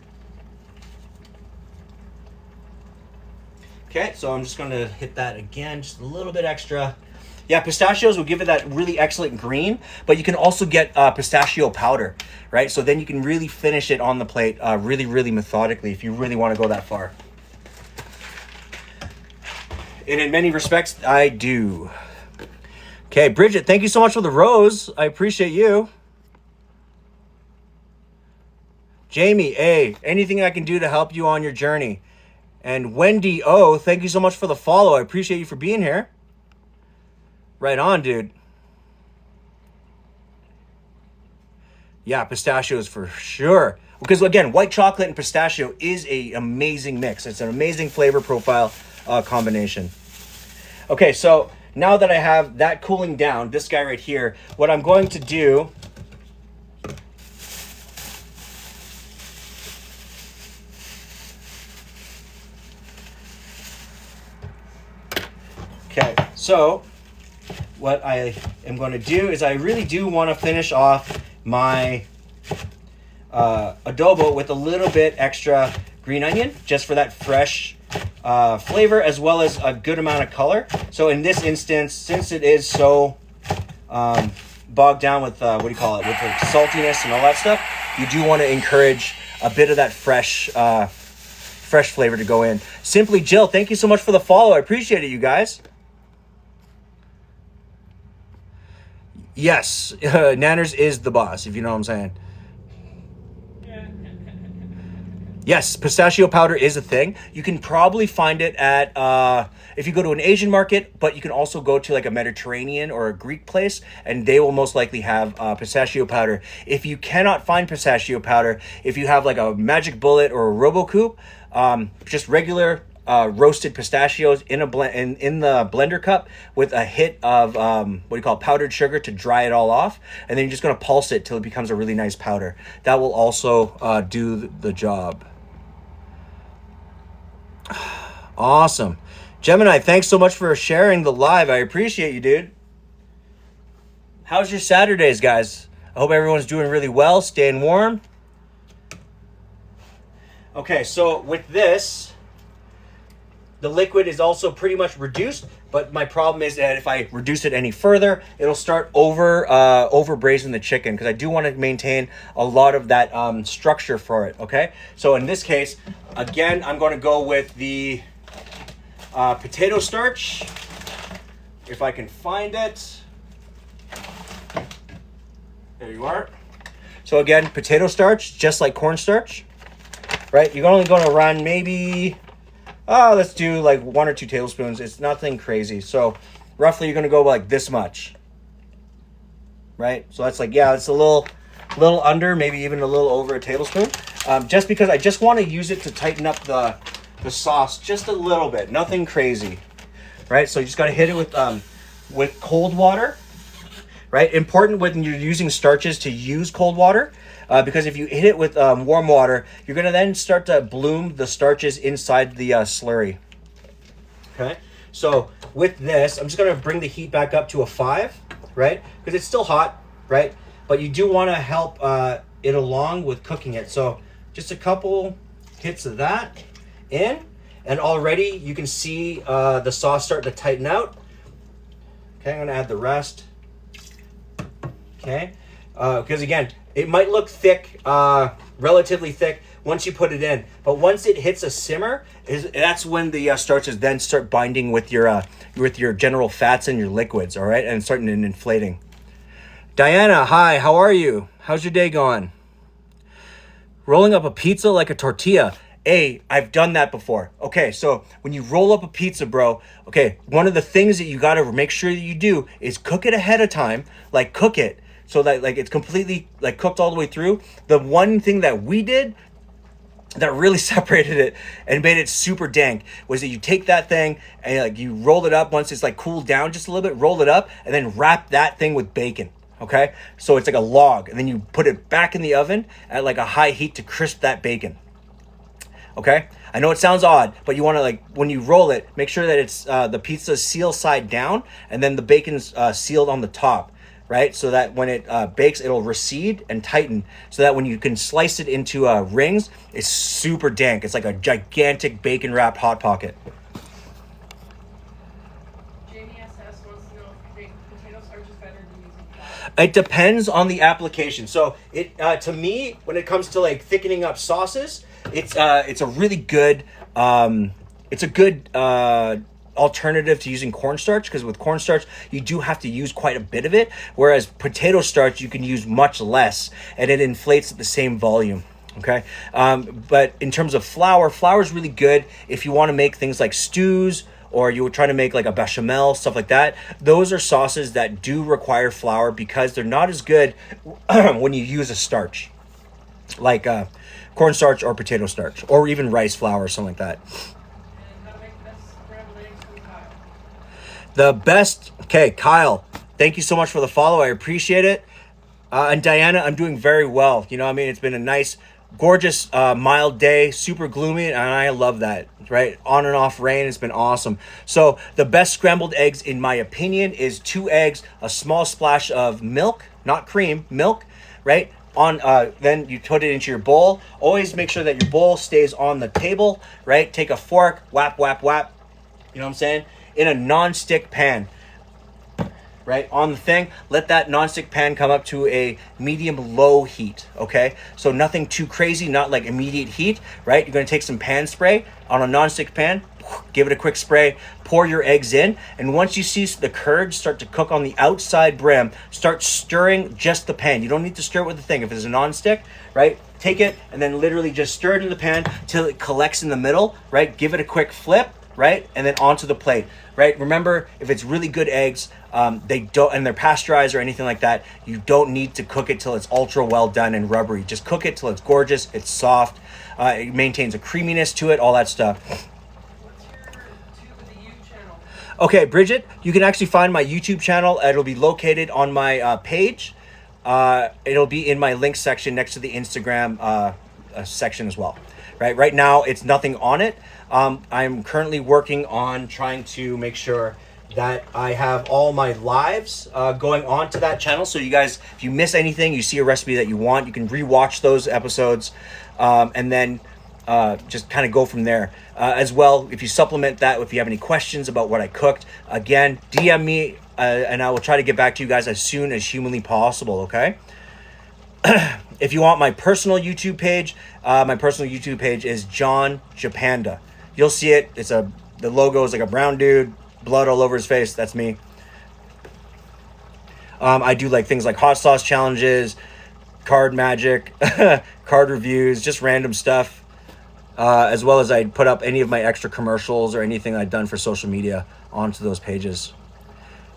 Okay, so I'm just going to hit that again, just a little bit extra. Yeah, pistachios will give it that really excellent green, but you can also get pistachio powder, right? So then you can really finish it on the plate really, really methodically if you really want to go that far. And in many respects, I do. Okay, Bridget, thank you so much for the rose. I appreciate you. Jamie, hey, anything I can do to help you on your journey. And Wendy O, thank you so much for the follow. I appreciate you for being here. Right on, dude. Yeah, pistachios for sure. Because again, white chocolate and pistachio is an amazing mix. It's an amazing flavor profile combination. Okay, so now that I have that cooling down, this guy right here, what I'm going to do so what I am going to do is I really do want to finish off my adobo with a little bit extra green onion, just for that fresh flavor, as well as a good amount of color. So in this instance, since it is so bogged down with with the saltiness and all that stuff, you do want to encourage a bit of that fresh flavor to go in. Simply Jill, thank you so much for the follow. I appreciate it, you guys. Yes, Nanners is the boss, if you know what I'm saying. Yes, pistachio powder is a thing. You can probably find it at, if you go to an Asian market, but you can also go to like a Mediterranean or a Greek place, and they will most likely have pistachio powder. If you cannot find pistachio powder, if you have like a Magic Bullet or a RoboCoupe, just regular roasted pistachios in the blender cup with a hit of powdered sugar to dry it all off, and then you're just going to pulse it till it becomes a really nice powder. That will also do the job. Awesome. Gemini, thanks so much for sharing the live. I appreciate you, dude. How's your Saturdays, guys? I hope everyone's doing really well, staying warm. Okay, so with this, the liquid is also pretty much reduced, but my problem is that if I reduce it any further, it'll start over braising the chicken, because I do want to maintain a lot of that structure for it, okay? So in this case, again, I'm going to go with the potato starch, if I can find it. There you are. So again, potato starch, just like cornstarch, right? You're only going to run maybe... let's do like 1 or 2 tablespoons. It's nothing crazy. So roughly you're going to go like this much. Right? So that's like, yeah, it's a little under, maybe even a little over a tablespoon. Just because I just want to use it to tighten up the sauce just a little bit. Nothing crazy. Right? So you just got to hit it with cold water. Right? Important when you're using starches to use cold water. Because if you hit it with warm water, you're going to then start to bloom the starches inside the slurry. Okay, so with this, I'm just going to bring the heat back up to a 5, right? Because it's still hot, right? But you do want to help it along with cooking it. So just a couple hits of that in, and already you can see the sauce starting to tighten out. Okay, I'm going to add the rest. Okay, because again, it might look thick, relatively thick once you put it in, but once it hits a simmer, that's when the starches then start binding with your general fats and your liquids, all right, and starting and inflating. Diana, hi, how are you? How's your day going? Rolling up a pizza like a tortilla. I've done that before. Okay, so when you roll up a pizza, bro, okay, one of the things that you got to make sure that you do is cook it ahead of time, like cook it. So that like it's completely like cooked all the way through. The one thing that we did that really separated it and made it super dank was that you take that thing and like you roll it up once it's like cooled down just a little bit, roll it up, and then wrap that thing with bacon. Okay, so it's like a log, and then you put it back in the oven at like a high heat to crisp that bacon. Okay, I know it sounds odd, but you want to like when you roll it, make sure that it's the pizza seal side down, and then the bacon's sealed on the top. Right, so that when it bakes, it'll recede and tighten, so that when you can slice it into rings, it's super dank. It's like a gigantic bacon wrapped hot pocket. Jamie SS wants to know if potato starch is better than using flour. It depends on the application. So it to me, when it comes to like thickening up sauces, it's a really good alternative to using cornstarch, because with cornstarch you do have to use quite a bit of it, whereas potato starch you can use much less and it inflates at the same volume. Okay, but in terms of flour is really good if you want to make things like stews, or you were trying to make like a bechamel, stuff like that. Those are sauces that do require flour because they're not as good when you use a starch like cornstarch or potato starch, or even rice flour or something like that. The best, okay, Kyle, thank you so much for the follow. I appreciate it. And Diana, I'm doing very well. You know, I mean, it's been a nice Gorgeous, mild day, super gloomy, and I love that, right? On and off rain, it's been awesome. So the best scrambled eggs, in my opinion, is 2 eggs, a small splash of milk, not cream, milk, right? Then you put it into your bowl. Always make sure that your bowl stays on the table, right? Take a fork, whap, whap, whap, you know what I'm saying? In a non-stick pan, right, on the thing. Let that non-stick pan come up to a medium-low heat, okay? So nothing too crazy, not like immediate heat, right? You're gonna take some pan spray on a non-stick pan, give it a quick spray, pour your eggs in, and once you see the curds start to cook on the outside brim, start stirring just the pan. You don't need to stir it with the thing. If it's a non-stick, right, take it and then literally just stir it in the pan till it collects in the middle, right? Give it a quick flip, right? And then onto the plate, right? Remember, if it's really good eggs, they don't, and they're pasteurized or anything like that, you don't need to cook it till it's ultra well done and rubbery. Just cook it till it's gorgeous, it's soft, it maintains a creaminess to it, all that stuff. What's your tube of the U channel? Okay, Bridget, you can actually find my YouTube channel. It'll be located on my page. It'll be in my link section next to the Instagram section as well. Right now, it's nothing on it. I'm currently working on trying to make sure that I have all my lives going on to that channel. So you guys, if you miss anything, you see a recipe that you want, you can rewatch those episodes and then just kind of go from there. As well, if you supplement that, if you have any questions about what I cooked, again, DM me and I will try to get back to you guys as soon as humanly possible, okay? If you want my personal YouTube page is John Japanda. You'll see it. The logo is like a brown dude, blood all over his face. That's me. I do like things like hot sauce challenges, card magic, card reviews, just random stuff. As well as I put up any of my extra commercials or anything I've done for social media onto those pages.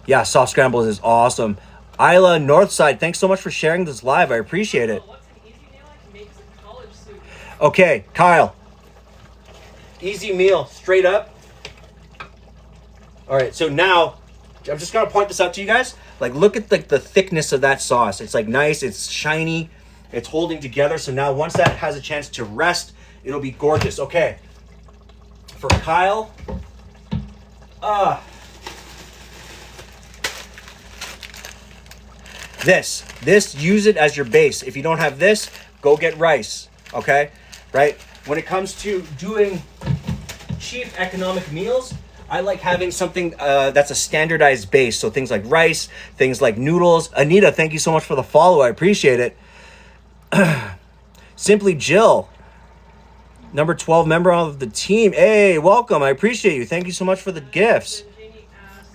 Yeah, soft scrambles is awesome. Isla Northside, thanks so much for sharing this live. I appreciate it. What's an easy meal I can make as a college student? Okay, Kyle. Easy meal, straight up. All right, so now I'm just gonna point this out to you guys. Like, look at the thickness of that sauce. It's like nice, it's shiny, it's holding together. So now once that has a chance to rest, it'll be gorgeous. Okay, for Kyle, this, use it as your base. If you don't have this, go get rice, okay? Right? When it comes to doing cheap economic meals, I like having something that's a standardized base. So things like rice, things like noodles. Anita, thank you so much for the follow. I appreciate it. Simply Jill, number 12 member of the team. Hey, welcome. I appreciate you. Thank you so much for the gifts. Jamie asked,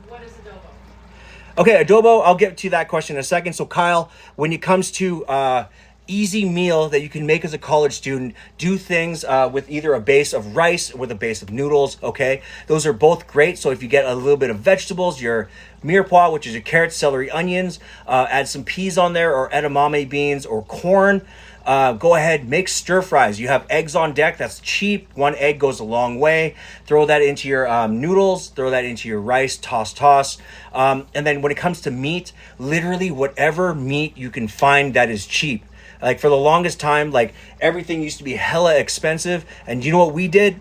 what is adobo? Okay, adobo, I'll get to that question in a second. So Kyle, when it comes to easy meal that you can make as a college student, do things with either a base of rice or with a base of noodles, okay? Those are both great. So if you get a little bit of vegetables, your mirepoix, which is your carrots, celery, onions, add some peas on there or edamame beans or corn. Go ahead, make stir fries. You have eggs on deck. That's cheap. 1 egg goes a long way. Throw that into your noodles. Throw that into your rice. Toss. And then when it comes to meat, literally whatever meat you can find that is cheap. Like for the longest time, like everything used to be hella expensive. And you know what we did?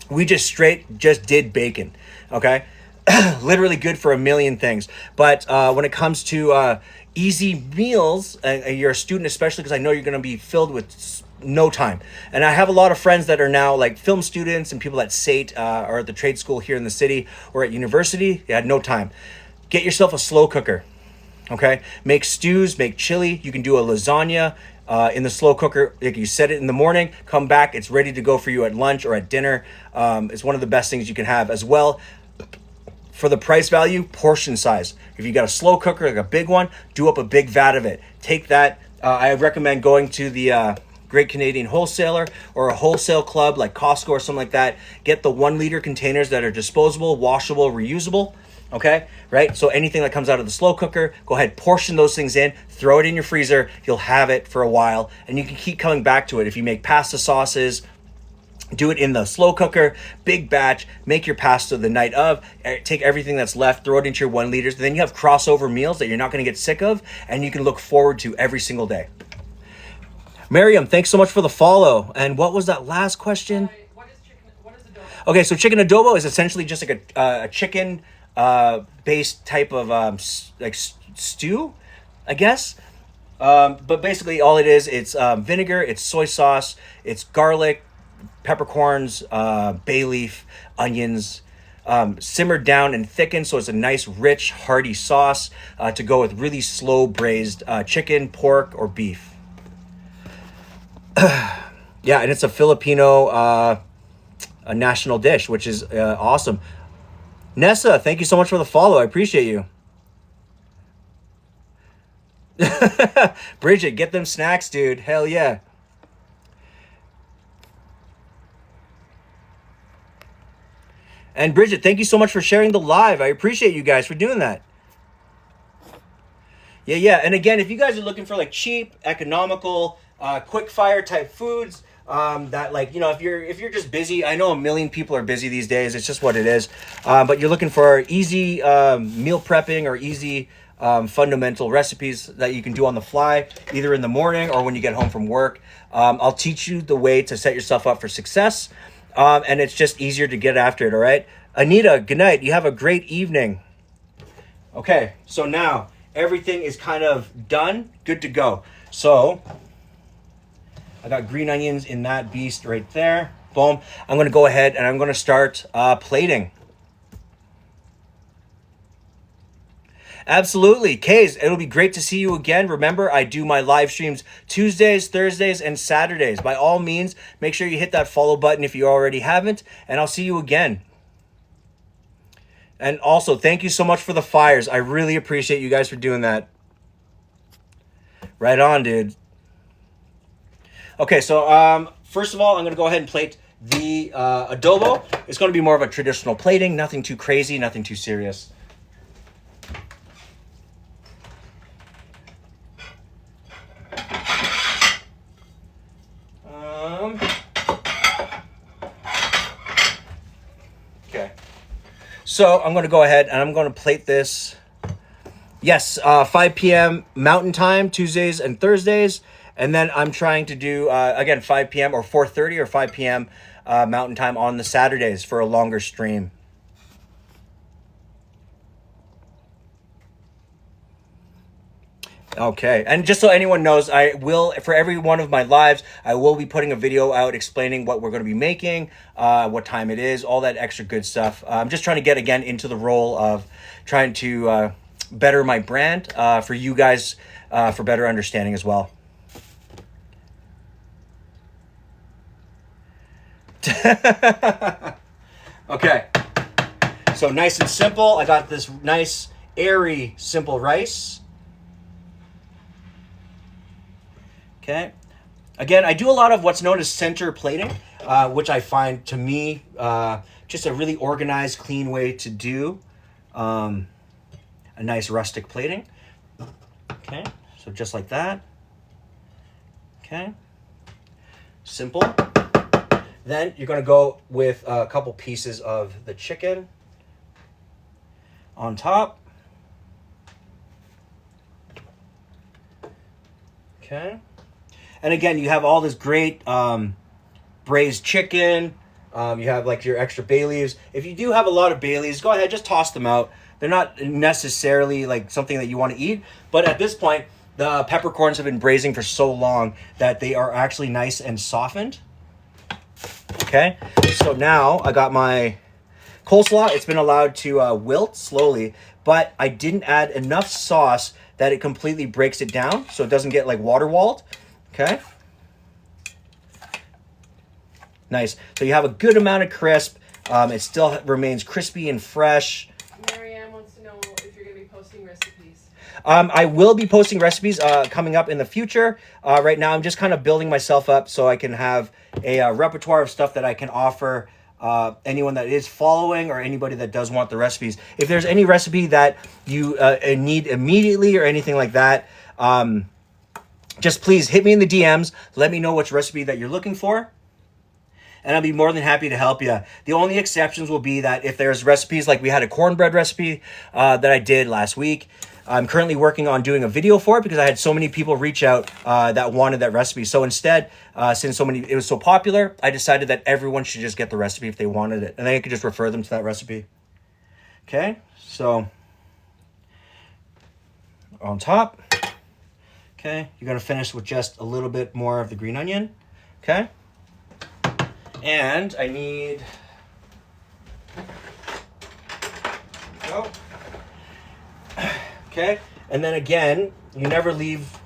We just did bacon. Okay? Literally good for a million things. But when it comes to easy meals, you're a student especially, because I know you're going to be filled with no time. And I have a lot of friends that are now like film students and people at SAIT or at the trade school here in the city or at university. They had no time. Get yourself a slow cooker. Okay, make stews, make chili. You can do a lasagna in the slow cooker. Like you set it in the morning, come back, it's ready to go for you at lunch or at dinner. It's one of the best things you can have as well. For the price value, portion size. If you got a slow cooker, like a big one, do up a big vat of it. Take that. I recommend going to the Great Canadian Wholesaler or a wholesale club like Costco or something like that. Get the 1 liter containers that are disposable, washable, reusable. Okay, right? So anything that comes out of the slow cooker, go ahead, portion those things in, throw it in your freezer. You'll have it for a while and you can keep coming back to it. If you make pasta sauces, do it in the slow cooker, big batch, make your pasta the night of, take everything that's left, throw it into your 1 liters. Then you have crossover meals that you're not going to get sick of and you can look forward to every single day. Miriam, thanks so much for the follow. And what was that last question? What is chicken? What is adobo? Okay, so chicken adobo is essentially just like a chicken based type of stew, I guess. But basically, all it is, it's vinegar, it's soy sauce, it's garlic, peppercorns, bay leaf, onions, simmered down and thickened, so it's a nice, rich, hearty sauce to go with really slow braised chicken, pork, or beef. Yeah, and it's a Filipino a national dish, which is awesome. Nessa, thank you so much for the follow. I appreciate you. Bridget, get them snacks, dude. Hell yeah. And Bridget, thank you so much for sharing the live. I appreciate you guys for doing that. Yeah. And again, if you guys are looking for like cheap, economical, quick fire type foods, that like, you know, if you're just busy, I know a million people are busy these days. It's just what it is. But you're looking for easy meal prepping or easy fundamental recipes that you can do on the fly, either in the morning or when you get home from work. I'll teach you the way to set yourself up for success. And it's just easier to get after it, all right? Anita, good night. You have a great evening. Okay, so now everything is kind of done, good to go. So I got green onions in that beast right there. Boom. I'm going to go ahead and I'm going to start plating. Absolutely. Kays, it'll be great to see you again. Remember, I do my live streams Tuesdays, Thursdays, and Saturdays. By all means, make sure you hit that follow button if you already haven't, and I'll see you again. And also, thank you so much for the fires. I really appreciate you guys for doing that. Right on, dude. Okay, so first of all, I'm going to go ahead and plate the adobo. It's going to be more of a traditional plating, nothing too crazy, nothing too serious. Okay. So I'm going to go ahead and I'm going to plate this. Yes, 5 p.m. Mountain Time, Tuesdays and Thursdays. And then I'm trying to do, again, 5 p.m. or 4:30 or 5 p.m. Mountain Time on the Saturdays for a longer stream. Okay, and just so anyone knows, I will, for every one of my lives, I will be putting a video out explaining what we're going to be making, what time it is, all that extra good stuff. I'm just trying to get, again, into the role of trying to better my brand for you guys, for better understanding as well. Okay, so nice and simple. I got this nice, airy, simple rice. Okay. Again, I do a lot of what's known as center plating, which I find, to me, just a really organized, clean way to do a nice rustic plating. Okay. So just like that. Okay. Simple. Then you're going to go with a couple pieces of the chicken on top. Okay. And again, you have all this great braised chicken. You have like your extra bay leaves. If you do have a lot of bay leaves, go ahead, just toss them out. They're not necessarily like something that you want to eat. But at this point, the peppercorns have been braising for so long that they are actually nice and softened. Okay, so now I got my coleslaw. It's been allowed to wilt slowly, but I didn't add enough sauce that it completely breaks it down so it doesn't get like water walled. Okay. Nice. So you have a good amount of crisp. It still remains crispy and fresh. Marianne wants to know if you're going to be posting recipes. I will be posting recipes coming up in the future. Right now, I'm just kind of building myself up so I can have a repertoire of stuff that I can offer anyone that is following or anybody that does want the recipes. If there's any recipe that you need immediately or anything like that, just please hit me in the DMs. Let me know which recipe that you're looking for. and I'll be more than happy to help you. The only exceptions will be that if there's recipes, like we had a cornbread recipe that I did last week. I'm currently working on doing a video for it because I had so many people reach out that wanted that recipe. So instead, since it was so popular, I decided that everyone should just get the recipe if they wanted it. And then I could just refer them to that recipe. Okay, so on top. Okay, you're going to finish with just a little bit more of the green onion. Okay, and I need... Go. Okay, and then again, you never leave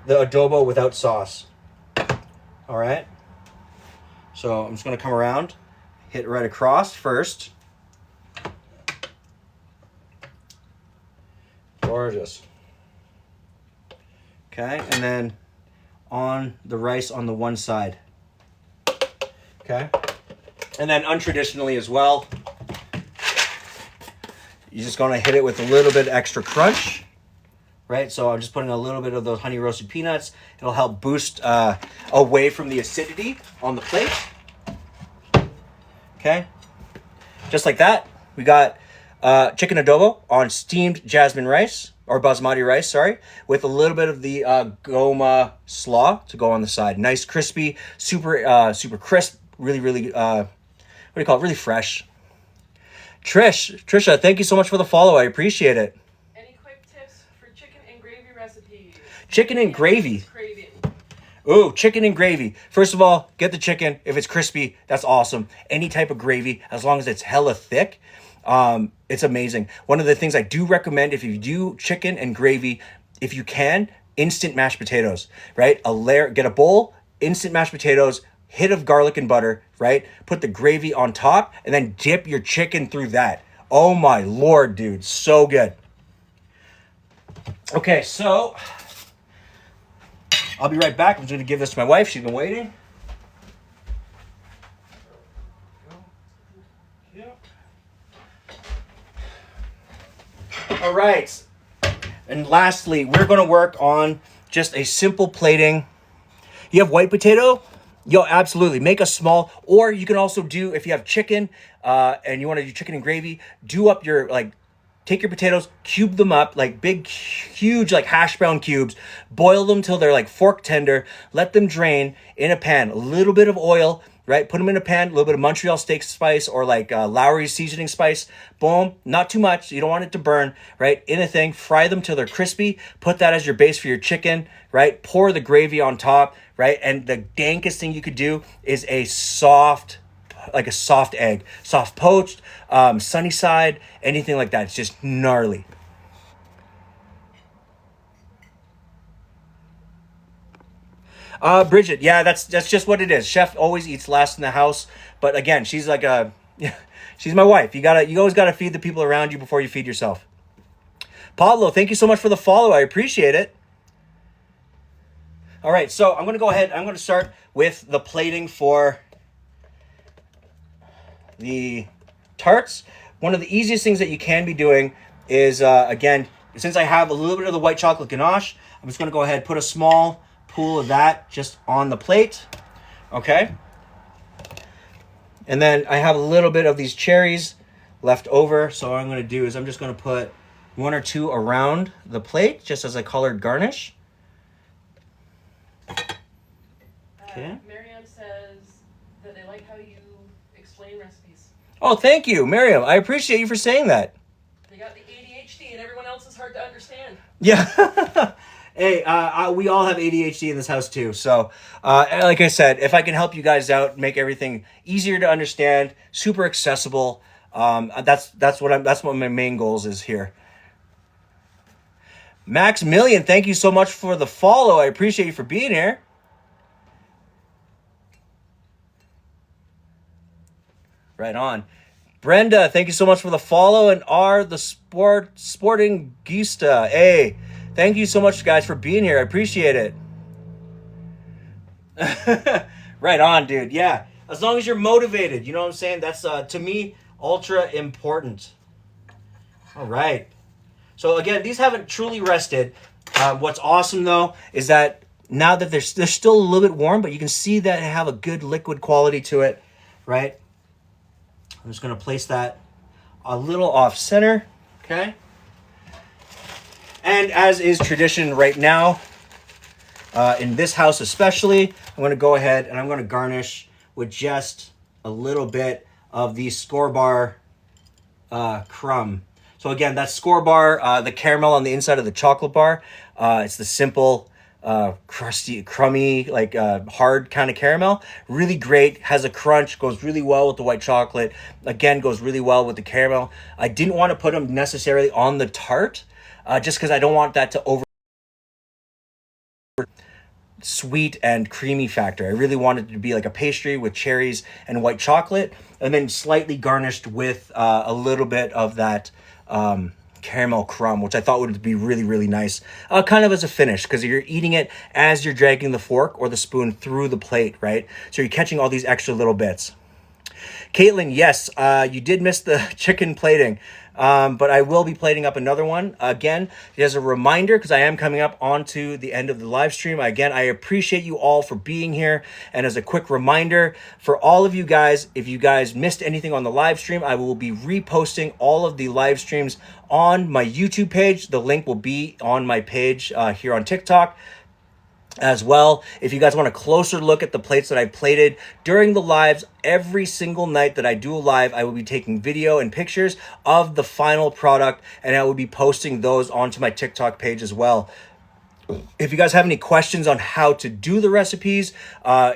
the adobo without sauce. All right, so I'm just going to come around, hit right across first. Gorgeous. Okay, and then on the rice on the one side. Okay, and then untraditionally as well, you're just going to hit it with a little bit extra crunch, right? So I'm just putting a little bit of those honey roasted peanuts. It'll help boost away from the acidity on the plate. Okay, just like that. We got chicken adobo on steamed jasmine rice, or basmati rice, sorry, with a little bit of the Goma slaw to go on the side. Nice, crispy, super crisp, really, what do you call it? Really fresh. Trisha, thank you so much for the follow. I appreciate it. Any quick tips for chicken and gravy recipes? Chicken and gravy. Ooh, chicken and gravy. First of all, get the chicken. If it's crispy, that's awesome. Any type of gravy, as long as it's hella thick, it's amazing. One of the things I do recommend, if you do chicken and gravy, if you can, instant mashed potatoes, right? Get a bowl, instant mashed potatoes, hit of garlic and butter, right? Put the gravy on top and then dip your chicken through that. Oh my Lord, dude. So good. Okay, so I'll be right back. I'm just going to give this to my wife. She's been waiting. All right. And lastly, we're going to work on just a simple plating. You have white potato? Yo, absolutely. Make a small, or you can also do, if you have chicken and you want to do chicken and gravy, do up your, take your potatoes, cube them up, like big, huge, like hash brown cubes, boil them till they're like fork tender, let them drain in a pan, a little bit of oil, right? Put them in a pan, a little bit of Montreal steak spice or like Lowry's seasoning spice. Boom, not too much. You don't want it to burn, right? In a thing, fry them till they're crispy. Put that as your base for your chicken, right? Pour the gravy on top, right? And the dankest thing you could do is a soft egg, soft poached, sunny side, anything like that. It's just gnarly. Bridget, yeah, that's just what it is. Chef always eats last in the house, but again, she's like she's my wife. You always gotta feed the people around you before you feed yourself. Pablo, thank you so much for the follow. I appreciate it. All right, so I'm gonna go ahead. I'm gonna start with the plating for the tarts. One of the easiest things that you can be doing is, again, since I have a little bit of the white chocolate ganache, I'm just gonna go ahead and put a small pool of that just on the plate, okay? And then I have a little bit of these cherries left over, so what I'm going to do is I'm just going to put one or two around the plate just as a colored garnish. Okay. Miriam says that they like how you explain recipes. Oh, thank you, Miriam. I appreciate you for saying that. They got the ADHD and everyone else is hard to understand. Yeah. Hey, we all have ADHD in this house too. So, like I said, if I can help you guys out, make everything easier to understand, super accessible, that's what my main goals is here. Maximilian, thank you so much for the follow. I appreciate you for being here. Right on. Brenda, thank you so much for the follow, and the sporting Gista. Hey, thank you so much, guys, for being here. I appreciate it. Right on, dude. Yeah, as long as you're motivated, you know what I'm saying? That's, to me, ultra important. All right. So, again, these haven't truly rested. What's awesome, though, is that now that they're still a little bit warm, but you can see that they have a good liquid quality to it, right? I'm just going to place that a little off center, okay? And as is tradition right now, in this house especially, I'm going to go ahead and I'm going to garnish with just a little bit of the Score Bar crumb. So again, that's Score Bar, the caramel on the inside of the chocolate bar. It's the simple, crusty, crummy, like hard kind of caramel. Really great, has a crunch, goes really well with the white chocolate. Again, goes really well with the caramel. I didn't want to put them necessarily on the tart, just because I don't want that to over sweet and creamy factor. I really wanted it to be like a pastry with cherries and white chocolate, and then slightly garnished with a little bit of that caramel crumb, which I thought would be really, really nice, kind of as a finish, because you're eating it as you're dragging the fork or the spoon through the plate, right? So you're catching all these extra little bits. Caitlin, yes, you did miss the chicken plating, but I will be plating up another one. Again, as a reminder, because I am coming up onto the end of the live stream. Again, I appreciate you all for being here. And as a quick reminder for all of you guys, if you guys missed anything on the live stream, I will be reposting all of the live streams on my YouTube page. The link will be on my page here on TikTok as well. If you guys want a closer look at the plates that I plated during the lives, every single night that I do a live, I will be taking video and pictures of the final product, and I will be posting those onto my TikTok page as well. If you guys have any questions on how to do the recipes,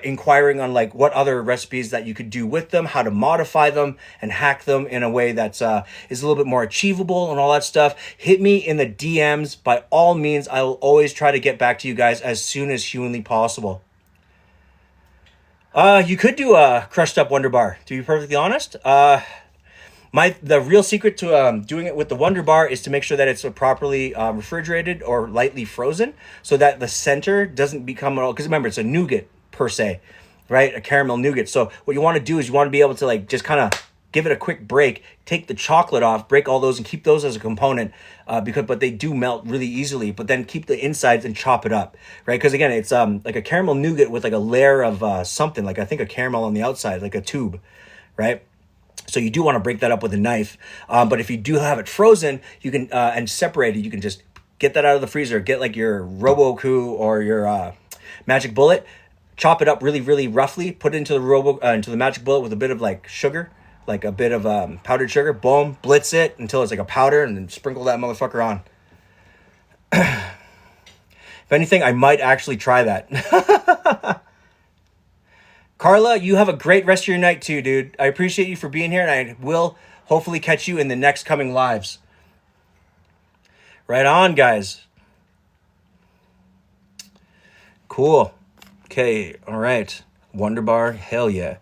inquiring on like what other recipes that you could do with them, how to modify them and hack them in a way that's is a little bit more achievable and all that stuff, hit me in the DMs. By all means, I will always try to get back to you guys as soon as humanly possible. You could do a crushed up Wonder Bar, to be perfectly honest. The real secret to doing it with the Wonder Bar is to make sure that it's properly refrigerated or lightly frozen, so that the center doesn't become at all. Because remember, it's a nougat per se, right? A caramel nougat. So what you want to do is you want to be able to like just kind of give it a quick break, take the chocolate off, break all those, and keep those as a component, but they do melt really easily. But then keep the insides and chop it up, right? Because again, it's like a caramel nougat with like a layer of something, like I think a caramel on the outside, like a tube, right? So you do want to break that up with a knife. But if you do have it frozen, you can and separated, you can just get that out of the freezer. Get like your Roku or your Magic Bullet, chop it up really, really roughly. Put it into the Magic Bullet with a bit of like sugar, like a bit of powdered sugar. Boom, blitz it until it's like a powder, and then sprinkle that motherfucker on. If anything, I might actually try that. Carla, you have a great rest of your night too, dude. I appreciate you for being here, and I will hopefully catch you in the next coming lives. Right on, guys. Cool. Okay, all right. Wonder Bar, hell yeah.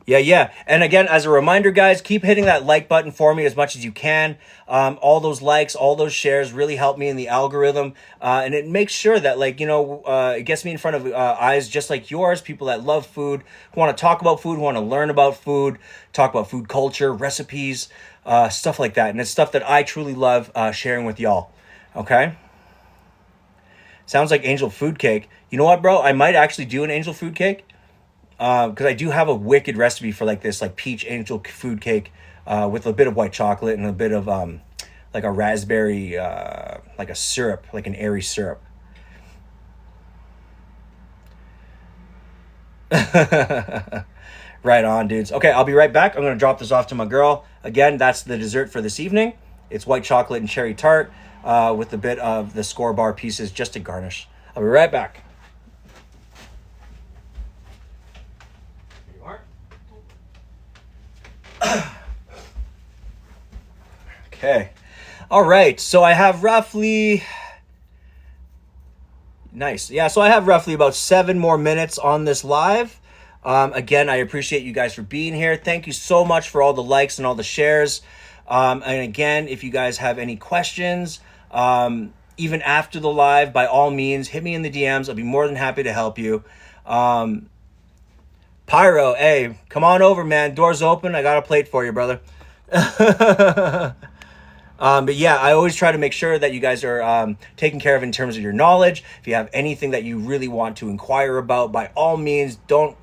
Yeah. And again, as a reminder, guys, keep hitting that like button for me as much as you can. All those likes, all those shares really help me in the algorithm. And it makes sure that, like, it gets me in front of eyes just like yours, people that love food, who want to talk about food, who want to learn about food, talk about food culture, recipes, stuff like that. And it's stuff that I truly love sharing with y'all. Okay? Sounds like angel food cake. You know what, bro? I might actually do an angel food cake. Because I do have a wicked recipe for like this, like peach angel food cake with a bit of white chocolate and a bit of like a raspberry, like a syrup, like an airy syrup. Right on, dudes. Okay, I'll be right back. I'm going to drop this off to my girl. Again, that's the dessert for this evening. It's white chocolate and cherry tart with a bit of the Score Bar pieces just to garnish. I'll be right back. Okay. All right. So I have roughly... Nice. Yeah, so I have roughly about 7 more minutes on this live. Again, I appreciate you guys for being here. Thank you so much for all the likes and all the shares. And again, if you guys have any questions, even after the live, by all means, hit me in the DMs. I'll be more than happy to help you. Pyro, hey, come on over, man. Door's open. I got a plate for you, brother. But yeah, I always try to make sure that you guys are taken care of in terms of your knowledge. If you have anything that you really want to inquire about, by all means, don't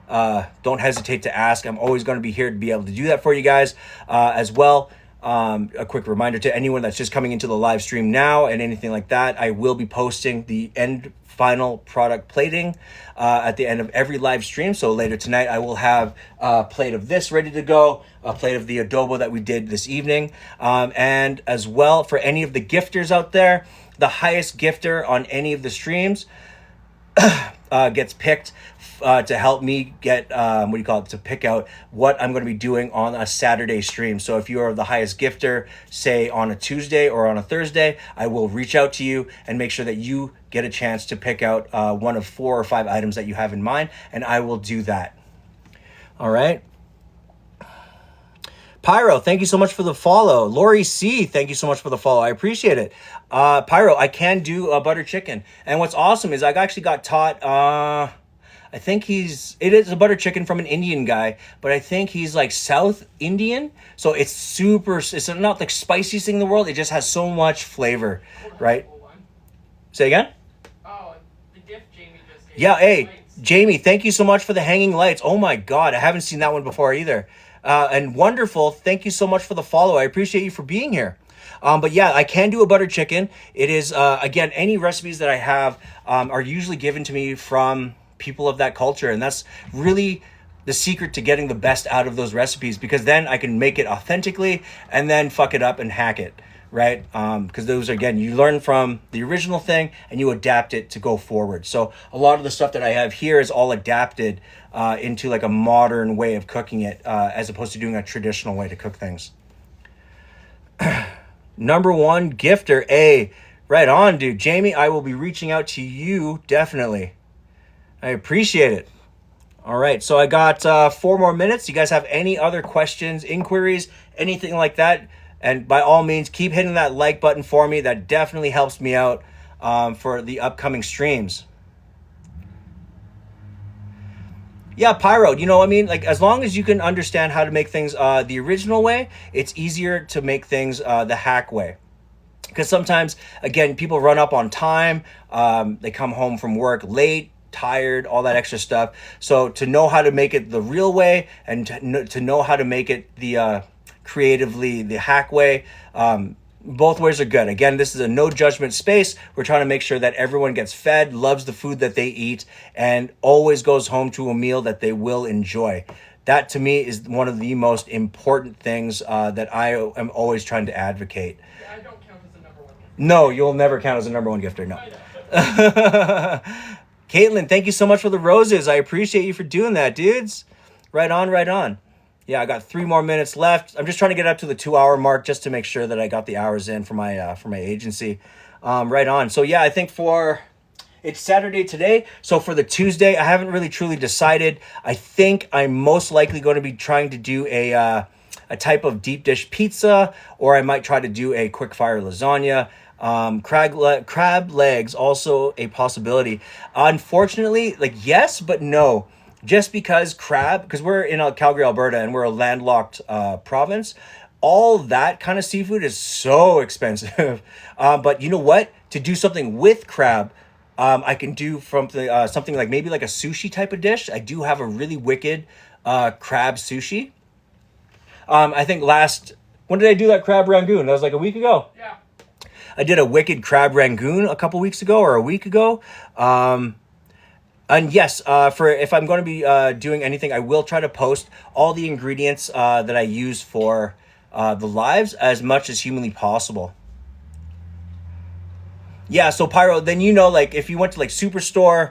hesitate to ask. I'm always going to be here to be able to do that for you guys as well. A quick reminder to anyone that's just coming into the live stream now and anything like that, I will be posting the end final product plating at the end of every live stream. So later tonight, I will have a plate of this ready to go, a plate of the adobo that we did this evening. And as well, for any of the gifters out there, the highest gifter on any of the streams gets picked to help me get to pick out what I'm going to be doing on a Saturday stream. So if you are the highest gifter, say on a Tuesday or on a Thursday, I will reach out to you and make sure that you get a chance to pick out one of 4 or 5 items that you have in mind, and I will do that. All right. Pyro, thank you so much for the follow. Lori C, thank you so much for the follow. I appreciate it. Pyro, I can do a butter chicken. And what's awesome is I actually got taught, I think it is a butter chicken from an Indian guy, but I think he's like South Indian. So it's not the spiciest thing in the world. It just has so much flavor, right? Say again? Oh, the gift Jamie just gave. Yeah, hey, Jamie, thank you so much for the hanging lights. Oh my God, I haven't seen that one before either. And wonderful. Thank you so much for the follow. I appreciate you for being here. But yeah, I can do a butter chicken. It is, again, any recipes that I have are usually given to me from people of that culture. And that's really the secret to getting the best out of those recipes, because then I can make it authentically and then fuck it up and hack it. Right? Because those, again, you learn from the original thing and you adapt it to go forward. So a lot of the stuff that I have here is all adapted into like a modern way of cooking it, as opposed to doing a traditional way to cook things. Number 1 gifter, right on, dude. Jamie, I will be reaching out to you, definitely. I appreciate it. All right, so I got 4 more minutes. You guys have any other questions, inquiries, anything like that? And by all means, keep hitting that like button for me. That definitely helps me out for the upcoming streams. Yeah, Pyro, like as long as you can understand how to make things the original way, it's easier to make things the hack way. Because sometimes, again, people run up on time. They come home from work late, tired, all that extra stuff. So to know how to make it the real way and to know how to make it the creatively the hack way, both ways are good. Again, this is a no judgment space. We're trying to make sure that everyone gets fed, loves the food that they eat, and always goes home to a meal that they will enjoy. That to me is one of the most important things that I am always trying to advocate. Yeah, I don't count as a number 1 gifter. No, you'll never count as a number 1 gifter, no. Caitlin, thank you so much for the roses. I appreciate you for doing that, dudes. Right on, right on. Yeah, I got 3 more minutes left. I'm just trying to get up to the 2-hour mark just to make sure that I got the hours in for my agency. Right on. So yeah, I think it's Saturday today. So for the Tuesday, I haven't really truly decided. I think I'm most likely going to be trying to do a type of deep dish pizza, or I might try to do a quick fire lasagna. Crab legs also a possibility. Unfortunately, yes, but no. Just because we're in Calgary, Alberta, and we're a landlocked province, all that kind of seafood is so expensive. But you know what? To do something with crab, I can do something like maybe like a sushi type of dish. I do have a really wicked crab sushi. I think when did I do that crab rangoon? That was like a week ago. Yeah. I did a wicked crab rangoon a couple weeks ago or a week ago. And yes, if I'm going to be doing anything, I will try to post all the ingredients that I use for the lives as much as humanly possible. Yeah, so Pyro, then if you went to Superstore,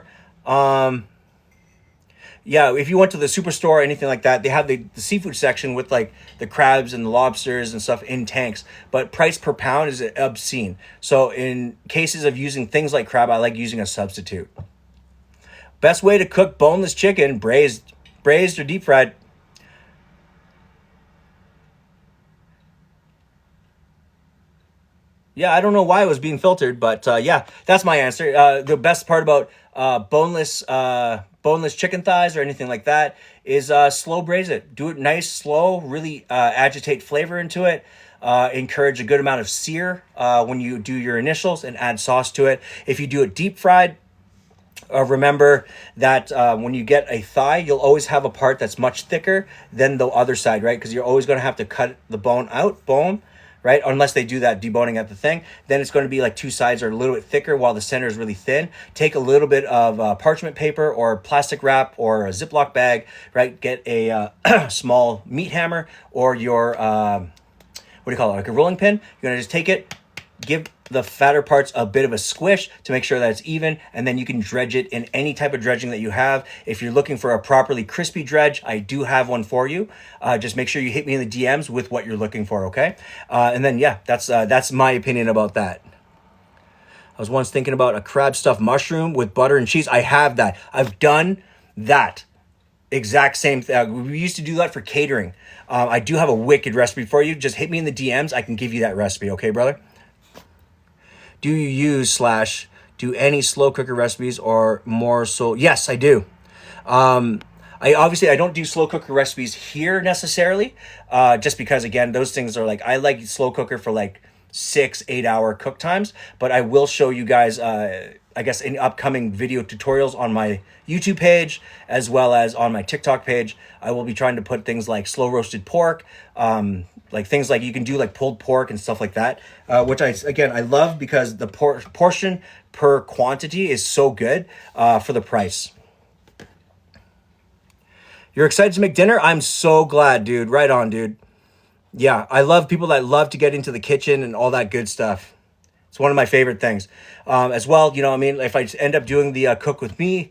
if you went to the Superstore or anything like that, they have the seafood section with the crabs and the lobsters and stuff in tanks, but price per pound is obscene. So in cases of using things like crab, I like using a substitute. Best way to cook boneless chicken, braised or deep fried. Yeah, I don't know why it was being filtered, but yeah, that's my answer. The best part about boneless chicken thighs or anything like that is slow braise it. Do it nice, slow, really agitate flavor into it. encourage a good amount of sear when you do your initials and add sauce to it. If you do it deep fried, remember that when you get a thigh, you'll always have a part that's much thicker than the other side, right? Because you're always going to have to cut the bone out, right? Unless they do that deboning at the thing. Then it's going to be like two sides are a little bit thicker while the center is really thin. Take a little bit of parchment paper or plastic wrap or a Ziploc bag, right? Get a small meat hammer or your, what do you call it? Like a rolling pin. You're going to just take it, give the fatter parts a bit of a squish to make sure that it's even, and then you can dredge it in any type of dredging that you have. If you're looking for a properly crispy dredge, I do have one for you. Just make sure you hit me in the DMs with what you're looking for, okay? And then, yeah, that's my opinion about that. I was once thinking about a crab stuffed mushroom with butter and cheese. I have that. I've done that exact same thing. We used to do that for catering. I do have a wicked recipe for you. Just hit me in the DMs. I can give you that recipe, okay, brother? Do you use / do any slow cooker recipes or more so? Yes, I do. I don't do slow cooker recipes here necessarily, just because again, those things are like, I like slow cooker for like 6-8 hour cook times, but I will show you guys, I guess in upcoming video tutorials on my YouTube page, as well as on my TikTok page. I will be trying to put things like slow roasted pork, like things like you can do like pulled pork and stuff like that, which I love because the portion per quantity is so good for the price. You're excited to make dinner? I'm so glad, dude. Right on, dude. Yeah, I love people that love to get into the kitchen and all that good stuff. It's one of my favorite things. As well, you know what I mean? If I end up doing the Cook With Me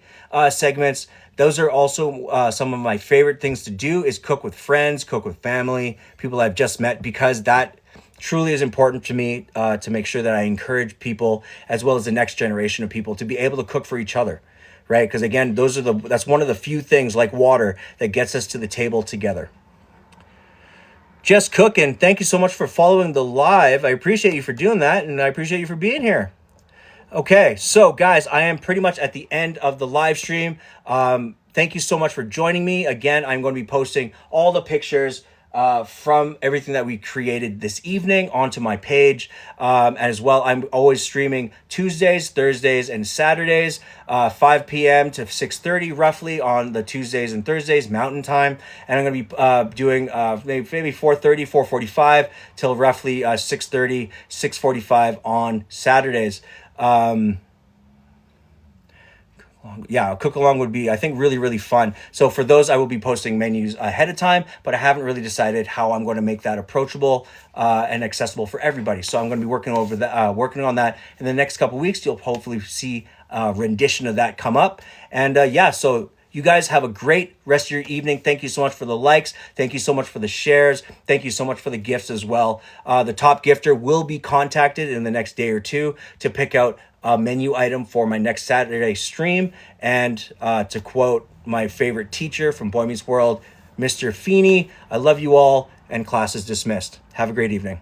segments, those are also some of my favorite things to do is cook with friends, cook with family, people I've just met, because that truly is important to me to make sure that I encourage people as well as the next generation of people to be able to cook for each other, right? Because again, that's one of the few things like water that gets us to the table together. Just cooking. Thank you so much for following the live. I appreciate you for doing that, and I appreciate you for being here. Okay, so guys, I am pretty much at the end of the live stream. Thank you so much for joining me. Again, I'm going to be posting all the pictures from everything that we created this evening onto my page. As well, I'm always streaming Tuesdays, Thursdays, and Saturdays, 5 p.m. to 6:30 roughly on the Tuesdays and Thursdays, Mountain Time. And I'm going to be doing maybe 4:30, 4:45 till roughly 6:30, 6:45 on Saturdays. Yeah, cook along would be, I think, really, really fun. So for those, I will be posting menus ahead of time, but I haven't really decided how I'm going to make that approachable and accessible for everybody. So I'm going to be working on that in the next couple weeks. You'll hopefully see a rendition of that come up. And yeah, so you guys have a great rest of your evening. Thank you so much for the likes. Thank you so much for the shares. Thank you so much for the gifts as well. The top gifter will be contacted in the next day or two to pick out a menu item for my next Saturday stream. And to quote my favorite teacher from Boy Meets World, Mr. Feeney, I love you all, and class is dismissed. Have a great evening.